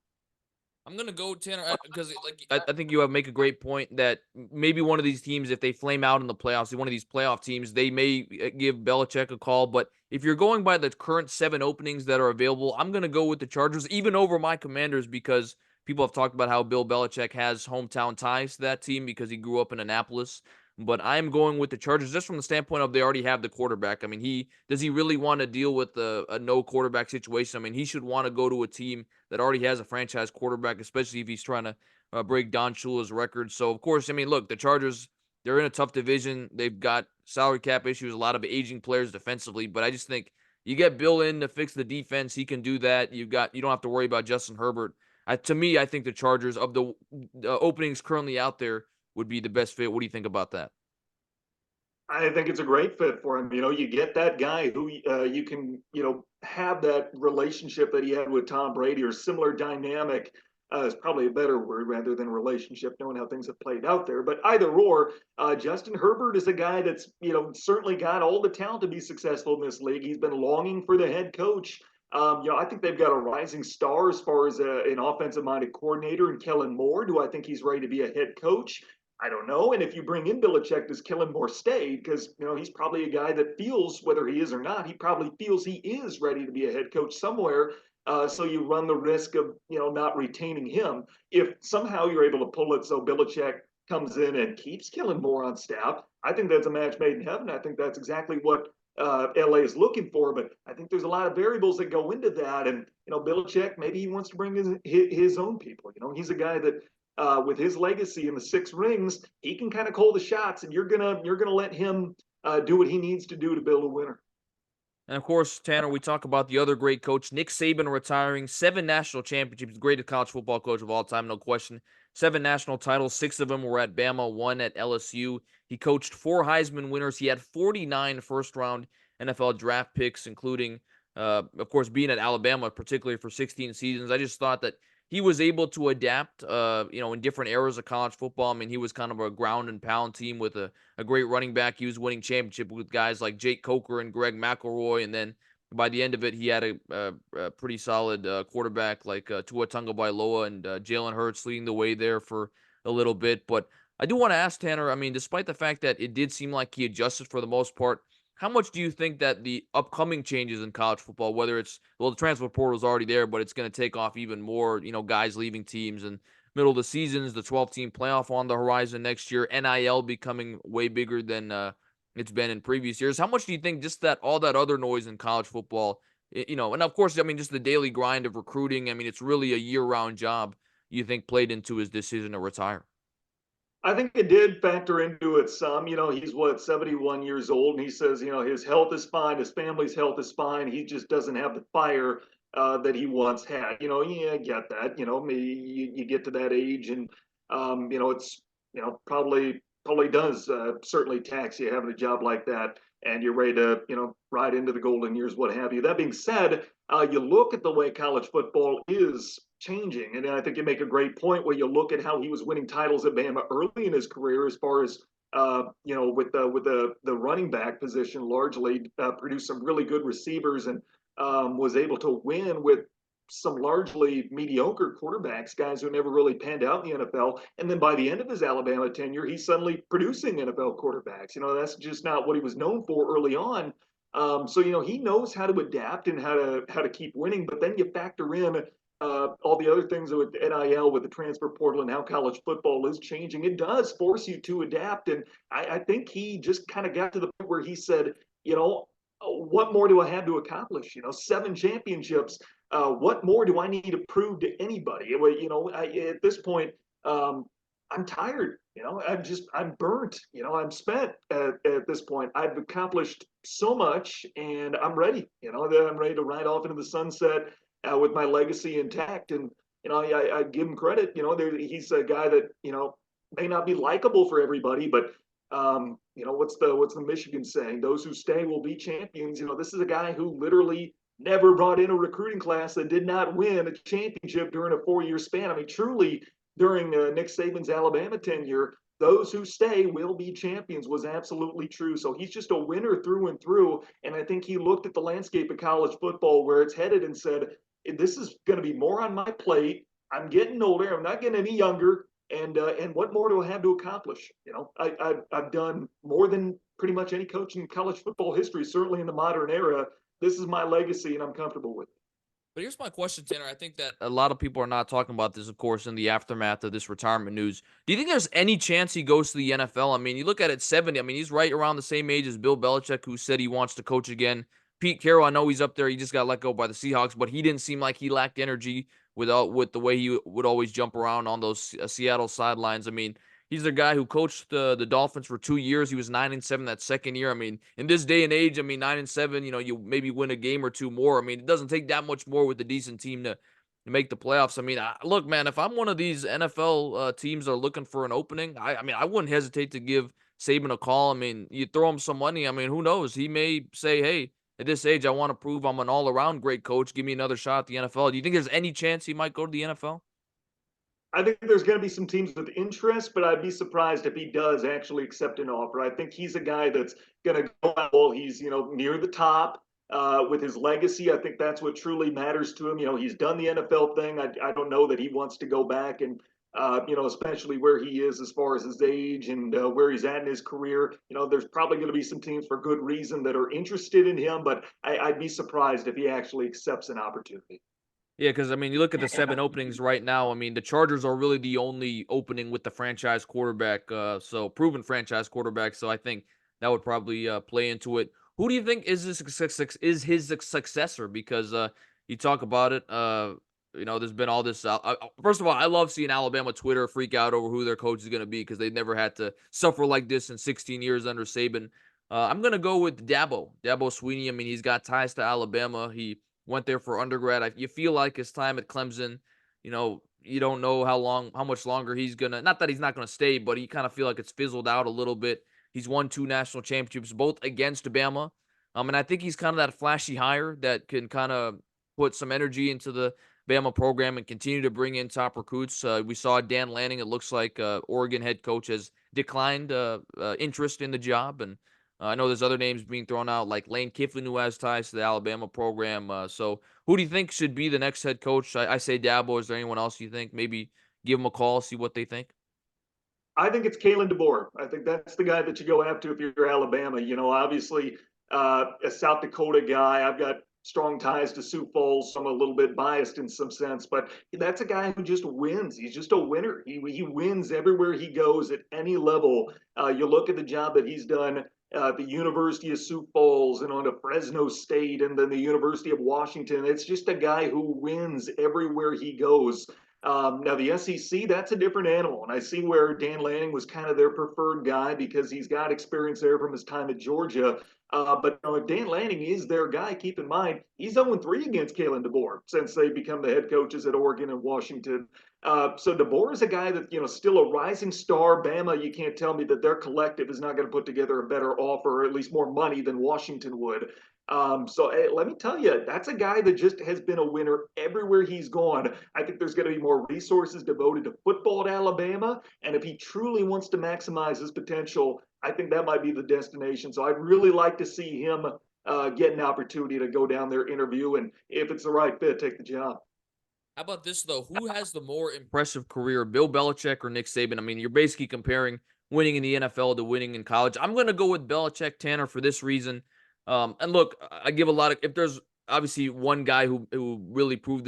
I'm gonna go Tanner because like I think you have make a great point that maybe one of these teams, if they flame out in the playoffs, one of these playoff teams, they may give Belichick a call. But if you're going by the current 7 openings that are available, I'm gonna go with the Chargers, even over my Commanders, because people have talked about how Bill Belichick has hometown ties to that team because he grew up in Annapolis. But I'm going with the Chargers just from the standpoint of they already have the quarterback. I mean, he really want to deal with a no quarterback situation? I mean, he should want to go to a team that already has a franchise quarterback, especially if he's trying to break Don Shula's record. So, of course, I mean, look, the Chargers, they're in a tough division. They've got salary cap issues, a lot of aging players defensively, but I just think you get Bill in to fix the defense. He can do that. You don't have to worry about Justin Herbert. To me, I think the Chargers, of the openings currently out there, would be the best fit. What do you think about that? I think it's a great fit for him. You get that guy who you can, have that relationship that he had with Tom Brady, or similar dynamic, is probably a better word rather than relationship, knowing how things have played out there. But either or, Justin Herbert is a guy that's, certainly got all the talent to be successful in this league. He's been longing for the head coach. I think they've got a rising star as far as an offensive minded coordinator in Kellen Moore. Do I think he's ready to be a head coach? I don't know. And if you bring in Belichick, does Kellen Moore stay? Because, he's probably a guy that feels, whether he is or not, he probably feels he is ready to be a head coach somewhere. So you run the risk of, not retaining him. If somehow you're able to pull it so Belichick comes in and keeps Kellen Moore on staff, I think that's a match made in heaven. I think that's exactly what LA is looking for. But I think there's a lot of variables that go into that. And, Belichick, maybe he wants to bring his own people. He's a guy that, with his legacy and the 6 rings, he can kind of call the shots, and you're gonna let him do what he needs to do to build a winner. And of course, Tanner, we talk about the other great coach, Nick Saban, retiring 7 national championships, greatest college football coach of all time, no question. 7 national titles, 6 of them were at Bama, 1 at LSU. He coached 4 Heisman winners. He had 49 first-round NFL draft picks, including, of course, being at Alabama, particularly for 16 seasons. I just thought that he was able to adapt, in different eras of college football. I mean, he was kind of a ground and pound team with a great running back. He was winning championship with guys like Jake Coker and Greg McElroy. And then by the end of it, he had a pretty solid quarterback like Tua Tagovailoa and Jalen Hurts leading the way there for a little bit. But I do want to ask Tanner, I mean, despite the fact that it did seem like he adjusted for the most part, how much do you think that the upcoming changes in college football, whether it's, well, the transfer portal is already there, but it's going to take off even more, guys leaving teams and middle of the season. Is the 12-team playoff on the horizon next year? NIL becoming way bigger than it's been in previous years. How much do you think just that all that other noise in college football, and of course, I mean, just the daily grind of recruiting. I mean, it's really a year-round job. You think played into his decision to retire? I think it did factor into it some. He's what, 71 years old, and he says, his health is fine, his family's health is fine. He just doesn't have the fire that he once had. Yeah, I get that. Maybe you get to that age, and it's probably does certainly tax you having a job like that, and you're ready to ride into the golden years, what have you. That being said, you look at the way college football is changing. And I think you make a great point where you look at how he was winning titles at Bama early in his career, as far as with the running back position, largely produced some really good receivers, and was able to win with some largely mediocre quarterbacks, guys who never really panned out in the NFL. And then by the end of his Alabama tenure, he's suddenly producing NFL quarterbacks. That's just not what he was known for early on. So he knows how to adapt and how to keep winning. But then you factor in all the other things with NIL, with the transfer portal, and how college football is changing. It does force you to adapt. And I think he just kind of got to the point where he said, what more do I have to accomplish? 7 championships. What more do I need to prove to anybody? At this point, I'm tired. I'm burnt. I'm spent at this point. I've accomplished so much, and I'm ready. That I'm ready to ride off into the sunset with my legacy intact. And I give him credit. He's a guy that may not be likable for everybody, but what's the Michigan saying? Those who stay will be champions. This is a guy who literally never brought in a recruiting class that did not win a championship during a 4-year span. I mean, truly, during Nick Saban's Alabama tenure, those who stay will be champions was absolutely true. So he's just a winner through and through. And I think he looked at the landscape of college football, where it's headed, and said, this is going to be more on my plate. I'm getting older. I'm not getting any younger. And what more do I have to accomplish? I've done more than pretty much any coach in college football history, certainly in the modern era. This is my legacy, and I'm comfortable with it. But here's my question, Tanner. I think that a lot of people are not talking about this, of course, in the aftermath of this retirement news. Do you think there's any chance he goes to the NFL? I mean, you look at it, 70. I mean, he's right around the same age as Bill Belichick, who said he wants to coach again. Pete Carroll, I know he's up there. He just got let go by the Seahawks, but he didn't seem like he lacked energy with the way he would always jump around on those Seattle sidelines. I mean, he's the guy who coached the Dolphins for 2 years. He was 9-7 that second year. I mean, in this day and age, I mean, 9-7, you maybe win a game or two more. I mean, it doesn't take that much more with a decent team to make the playoffs. I mean, look, man, if I'm one of these NFL teams that are looking for an opening, I mean, I wouldn't hesitate to give Saban a call. I mean, you throw him some money. I mean, who knows? He may say, hey, at this age, I want to prove I'm an all-around great coach. Give me another shot at the NFL. Do you think there's any chance he might go to the NFL? I think there's going to be some teams with interest, but I'd be surprised if he does actually accept an offer. I think he's a guy that's going to go out. Well, he's near the top with his legacy. I think that's what truly matters to him. He's done the NFL thing. I don't know that he wants to go back, and especially where he is as far as his age and where he's at in his career. There's probably going to be some teams for good reason that are interested in him, but I'd be surprised if he actually accepts an opportunity. Yeah, because I mean, you look at the 7 openings right now. I mean, the Chargers are really the only opening with the franchise quarterback, so proven franchise quarterback. So I think that would probably play into it. Who do you think is his successor? Because you talk about it. There's been all this. First of all, I love seeing Alabama Twitter freak out over who their coach is going to be, because they've never had to suffer like this in 16 years under Saban. I'm gonna go with Dabo Swinney. I mean, he's got ties to Alabama. He went there for undergrad. You feel like his time at Clemson, you don't know how much longer he's gonna. Not that he's not gonna stay, but you kind of feel like it's fizzled out a little bit. He's won 2 national championships, both against Bama. And I think he's kind of that flashy hire that can kind of put some energy into the Bama program and continue to bring in top recruits. We saw Dan Lanning. It looks like Oregon head coach has declined interest in the job, and I know there's other names being thrown out, like Lane Kiffin, who has ties to the Alabama program. So who do you think should be the next head coach? I say Dabo. Is there anyone else you think? Maybe give them a call, see what they think. I think it's Kalen DeBoer. I think that's the guy that you go after if you're Alabama. Obviously a South Dakota guy. I've got strong ties to Sioux Falls, so I'm a little bit biased in some sense, but that's a guy who just wins. He's just a winner. He wins everywhere he goes at any level. You look at the job that he's done at the University of Sioux Falls and on to Fresno State and then the University of Washington. It's just a guy who wins everywhere he goes. Now the SEC, that's a different animal, and I see where Dan Lanning was kind of their preferred guy because he's got experience there from his time at Georgia. But you know, Dan Lanning is their guy. Keep in mind, he's 0-3 against Kalen DeBoer since they become the head coaches at Oregon and Washington. So DeBoer is a guy that, you know, still a rising star. Bama, you can't tell me that their collective is not going to put together a better offer or at least more money than Washington would. So hey, let me tell you, that's a guy that just has been a winner everywhere he's gone. I think there's going to be more resources devoted to football at Alabama. And if he truly wants to maximize his potential, I think that might be the destination. So I'd really like to see him get an opportunity to go down there, interview, and if it's the right fit, take the job. How about this though? Who has the more impressive career, Bill Belichick or Nick Saban? I mean, you're basically comparing winning in the NFL to winning in college. I'm going to go with Belichick, Tanner, for this reason. And look, I give a lot of, if there's obviously one guy who really proves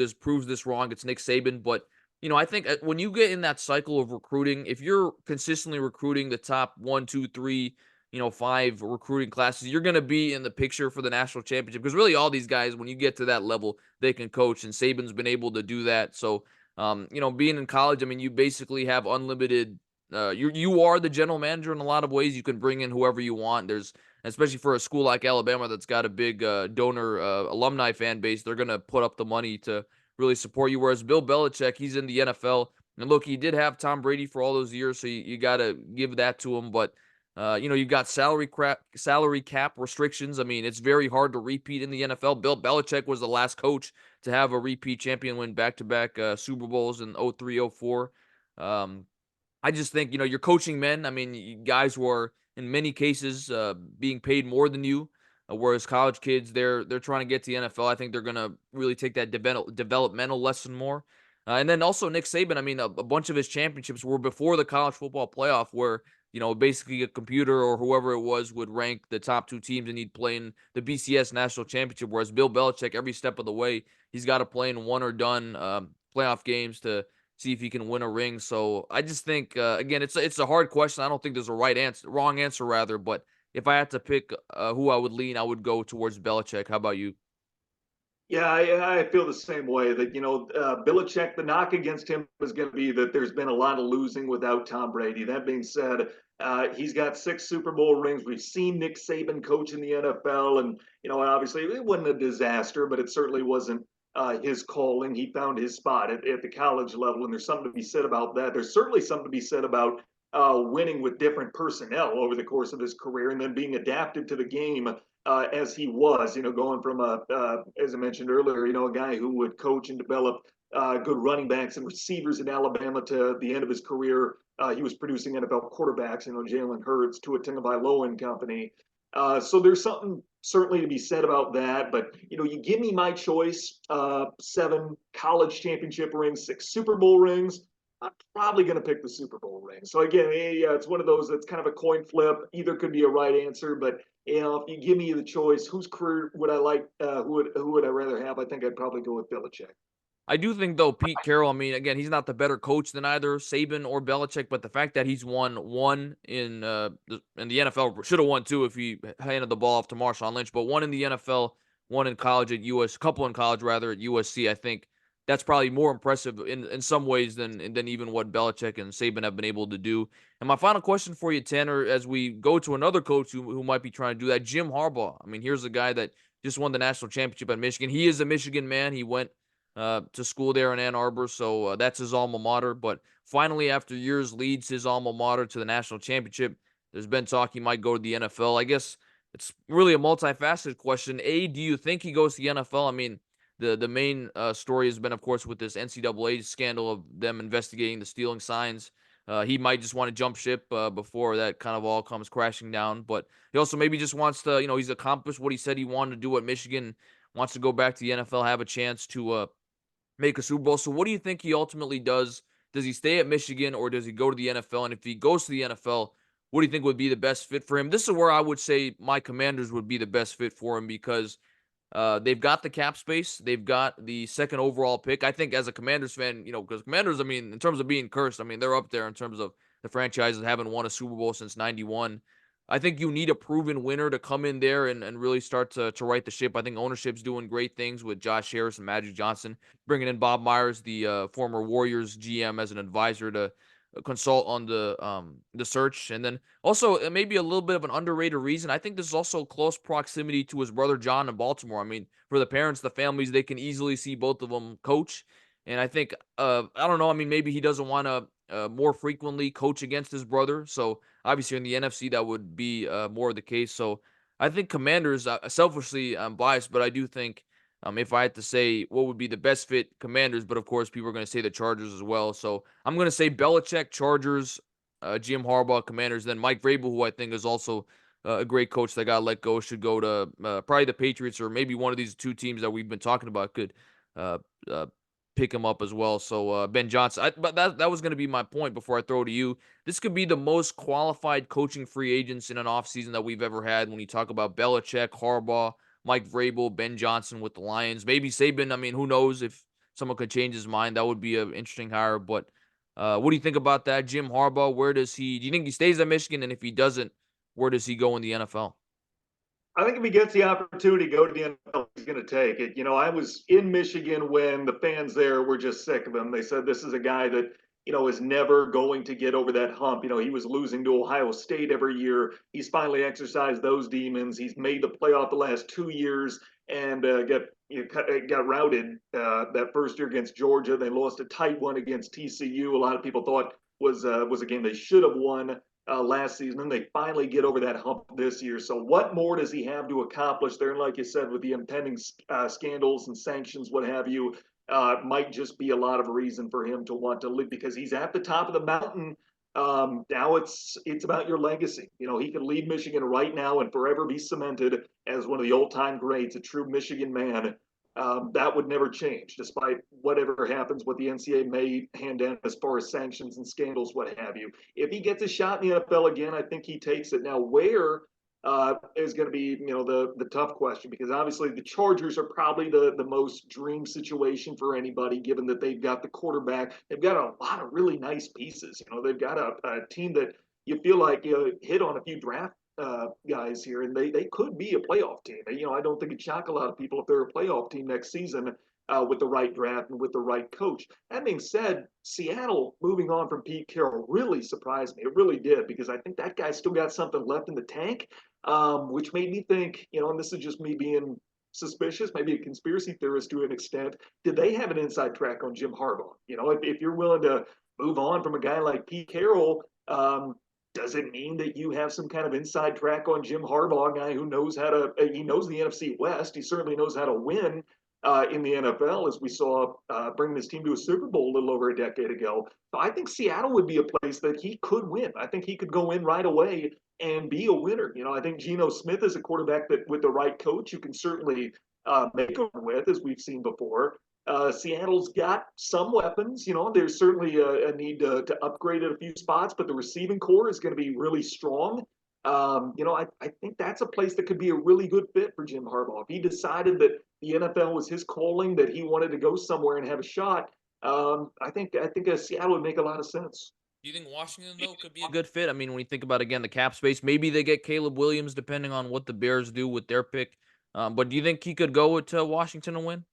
this wrong, it's Nick Saban. But you know, I think when you get in that cycle of recruiting, if you're consistently recruiting the top 1, 2, 3, you know, 5 recruiting classes, you're going to be in the picture for the national championship. Because really, all these guys, when you get to that level, they can coach, and Saban's been able to do that. So, you know, being in college, I mean, you basically have unlimited. You are the general manager in a lot of ways. You can bring in whoever you want. There's especially for a school like Alabama that's got a big donor alumni fan base. They're gonna put up the money to really support you. Whereas Bill Belichick, he's in the NFL, and look, he did have Tom Brady for all those years, so you got to give that to him. But you know, you've got salary cap restrictions. I mean, it's very hard to repeat in the NFL. Bill Belichick was the last coach to have a repeat champion win back-to-back Super Bowls in 03, 04. Um, I just think, you know, you're coaching men. I mean, guys who are in many cases being paid more than you, whereas college kids, they're trying to get to the NFL. I think they're gonna really take that developmental lesson more. And then also Nick Saban. I mean, a bunch of his championships were before the college football playoff, where you know basically a computer or whoever it was would rank the top 2 teams, and he'd play in the BCS national championship. Whereas Bill Belichick, every step of the way, he's got to play in one or done playoff games to see if he can win a ring. So I just think again, it's a hard question. I don't think there's a wrong answer rather. But if I had to pick who I would lean, I would go towards Belichick. How about you? Yeah, I feel the same way that, you know, Belichick, the knock against him is going to be that there's been a lot of losing without Tom Brady. That being said, he's got 6 Super Bowl rings. We've seen Nick Saban coach in the NFL, and, you know, obviously it wasn't a disaster, but it certainly wasn't his calling. He found his spot at the college level, and there's something to be said about that. There's certainly something to be said about winning with different personnel over the course of his career and then being adapted to the game as he was, you know, going from as I mentioned earlier, you know, a guy who would coach and develop good running backs and receivers in Alabama to the end of his career. He was producing NFL quarterbacks, you know, Jalen Hurts, Tua Tagovailoa and company. So there's something certainly to be said about that. But, you know, you give me my choice, 7 college championship rings, 6 Super Bowl rings. I'm probably going to pick the Super Bowl ring. So again, yeah, it's one of those that's kind of a coin flip. Either could be a right answer, but you know, if you give me the choice, whose career would I like? Who would I rather have? I think I'd probably go with Belichick. I do think though Pete Carroll. I mean, again, he's not the better coach than either Saban or Belichick, but the fact that he's won one in the NFL, should have won 2 if he handed the ball off to Marshawn Lynch, but one in the NFL, one in college at couple in college rather at USC. I think that's probably more impressive in some ways than even what Belichick and Saban have been able to do. And my final question for you, Tanner, as we go to another coach who might be trying to do that, Jim Harbaugh. I mean, here's a guy that just won the national championship at Michigan. He is a Michigan man. He went to school there in Ann Arbor, so that's his alma mater. But finally, after years, leads his alma mater to the national championship. There's been talk he might go to the NFL. I guess it's really a multifaceted question. A, do you think he goes to the NFL? I mean, the main story has been, of course, with this NCAA scandal of them investigating the stealing signs. He might just want to jump ship before that kind of all comes crashing down. But he also maybe just wants to, you know, he's accomplished what he said he wanted to do at Michigan, wants to go back to the NFL, have a chance to make a Super Bowl. So what do you think he ultimately does? Does he stay at Michigan or does he go to the NFL? And if he goes to the NFL, what do you think would be the best fit for him? This is where I would say my Commanders would be the best fit for him because They've got the cap space. They've got the second overall pick. I think as a Commanders fan, because Commanders, I mean, in terms of being cursed, I mean, they're up there in terms of the franchises haven't won a Super Bowl since '91. I think you need a proven winner to come in there and really start to right the ship. I think ownership's doing great things with Josh Harris and Magic Johnson, bringing in Bob Myers, the former Warriors GM, as an advisor to consult on the search, and then also maybe a little bit of an underrated reason. I think this is also close proximity to his brother John in Baltimore. I mean, for the parents, the families, they can easily see both of them coach, and I think I don't know. I mean, maybe he doesn't want to more frequently coach against his brother. So obviously in the NFC that would be more of the case. So I think Commanders. Selfishly, I'm biased, but I do think if I had to say what would be the best fit, Commanders, but of course people are going to say the Chargers as well. So I'm going to say Belichick, Chargers, Jim Harbaugh, Commanders. Then Mike Vrabel, who I think is also a great coach that got let go, should go to probably the Patriots or maybe one of these two teams that we've been talking about could uh, uh, pick him up as well. So Ben Johnson. But that was going to be my point before I throw to you. This could be the most qualified coaching free agents in an offseason that we've ever had when you talk about Belichick, Harbaugh, Mike Vrabel, Ben Johnson with the Lions, maybe Saban. I mean, who knows if someone could change his mind? That would be an interesting hire. But what do you think about that, Jim Harbaugh? Where does he? Do you think he stays at Michigan? And if he doesn't, where does he go in the NFL? I think if he gets the opportunity to go to the NFL, he's going to take it. I was in Michigan when the fans there were just sick of him. They said this is a guy that, is never going to get over that hump. He was losing to Ohio State every year. He's finally exercised those demons. He's made the playoff the last 2 years and got routed that first year against Georgia. They lost a tight one against TCU. A lot of people thought was a game they should have won last season, and they finally get over that hump this year. So, what more does he have to accomplish there? And like you said, with the impending scandals and sanctions, what have you, might just be a lot of reason for him to want to live because he's at the top of the mountain. Now it's about your legacy. He can leave Michigan right now and forever be cemented as one of the old time greats, a true Michigan man. That would never change, despite whatever happens, what the NCAA may hand down as far as sanctions and scandals, what have you. If he gets a shot in the NFL again, I think he takes it. Now, where is going to be, the tough question because obviously the Chargers are probably the most dream situation for anybody, given that they've got the quarterback, they've got a lot of really nice pieces. They've got a team that you feel like hit on a few draft guys here, and they could be a playoff team. I don't think it'd shock a lot of people if they're a playoff team next season with the right draft and with the right coach. That being said, Seattle moving on from Pete Carroll really surprised me. It really did because I think that guy still got something left in the tank, which made me think, and this is just me being suspicious, maybe a conspiracy theorist to an extent. Did they have an inside track on Jim Harbaugh? If you're willing to move on from a guy like Pete Carroll, does it mean that you have some kind of inside track on Jim Harbaugh, a guy who knows he knows the NFC West. He certainly knows how to win in the NFL, as we saw bring this team to a Super Bowl a little over a decade ago. So I think Seattle would be a place that he could win. I think he could go in right away and be a winner. I think Geno Smith is a quarterback that with the right coach, you can certainly make a run with, as we've seen before. Seattle's got some weapons. There's certainly a need to upgrade at a few spots, but the receiving core is going to be really strong. I think that's a place that could be a really good fit for Jim Harbaugh. If he decided that the NFL was his calling, that he wanted to go somewhere and have a shot, I think Seattle would make a lot of sense. Do you think Washington though could be a good fit? I mean, when you think about again the cap space, maybe they get Caleb Williams depending on what the Bears do with their pick. But do you think he could go to Washington and win?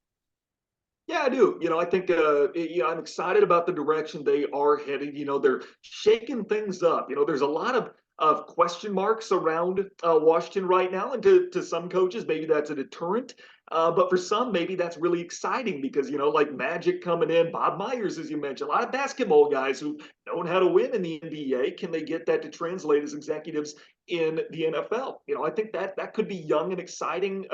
Yeah, I do. I think I'm excited about the direction they are heading. They're shaking things up. There's a lot of question marks around Washington right now, and to some coaches, maybe that's a deterrent. But for some, maybe that's really exciting because like Magic coming in, Bob Myers, as you mentioned, a lot of basketball guys who know how to win in the NBA. Can they get that to translate as executives in the NFL? I think that could be young and exciting.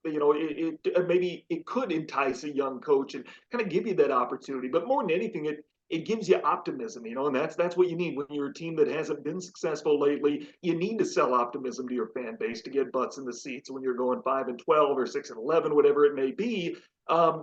Maybe it could entice a young coach and kind of give you that opportunity. But more than anything, it gives you optimism, and that's what you need when you're a team that hasn't been successful lately. You need to sell optimism to your fan base to get butts in the seats when you're going 5-12 or 6-11, whatever it may be.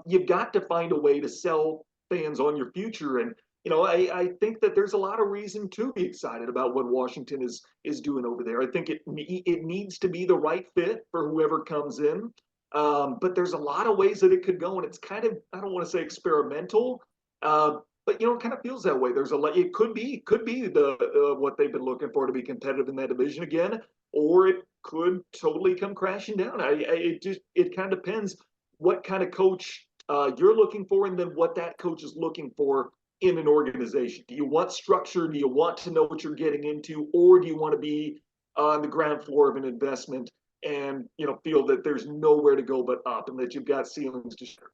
You've got to find a way to sell fans on your future, and I think that there's a lot of reason to be excited about what Washington is doing over there. I think it needs to be the right fit for whoever comes in. But there's a lot of ways that it could go, and it's kind of, I don't want to say experimental, but it kind of feels that way. There's a lot. It could be the what they've been looking for to be competitive in that division again, or it could totally come crashing down. It kind of depends what kind of coach you're looking for, and then what that coach is looking for in an organization. Do you want structure? Do you want to know what you're getting into, or do you want to be on the ground floor of an investment and feel that there's nowhere to go but up, and that you've got ceilings to share?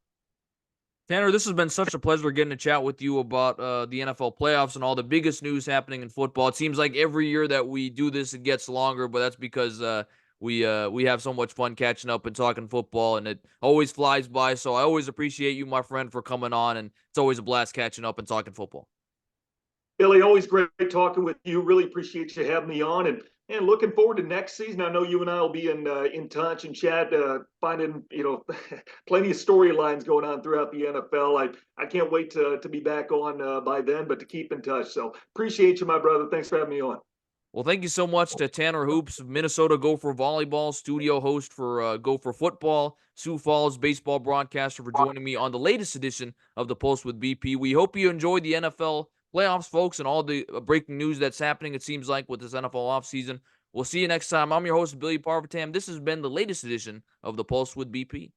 Tanner, this has been such a pleasure getting to chat with you about the NFL playoffs and all the biggest news happening in football. It seems like every year that we do this, it gets longer, but that's because we have so much fun catching up and talking football, and it always flies by. So I always appreciate you, my friend, for coming on, and it's always a blast catching up and talking football. Billy, always great talking with you. Really appreciate you having me on, and looking forward to next season. I know you and I will be in touch and chat, finding plenty of storylines going on throughout the NFL. I can't wait to be back on by then, but to keep in touch. So appreciate you, my brother. Thanks for having me on. Well, thank you so much to Tanner Hoops, Minnesota Gopher Volleyball, studio host for Gopher Football, Sioux Falls baseball broadcaster, for joining me on the latest edition of the Pulse with BP. We hope you enjoyed the NFL playoffs, folks, and all the breaking news that's happening, it seems like, with this NFL offseason. We'll see you next time. I'm your host, Billy Parvatam. This has been the latest edition of the Pulse with BP.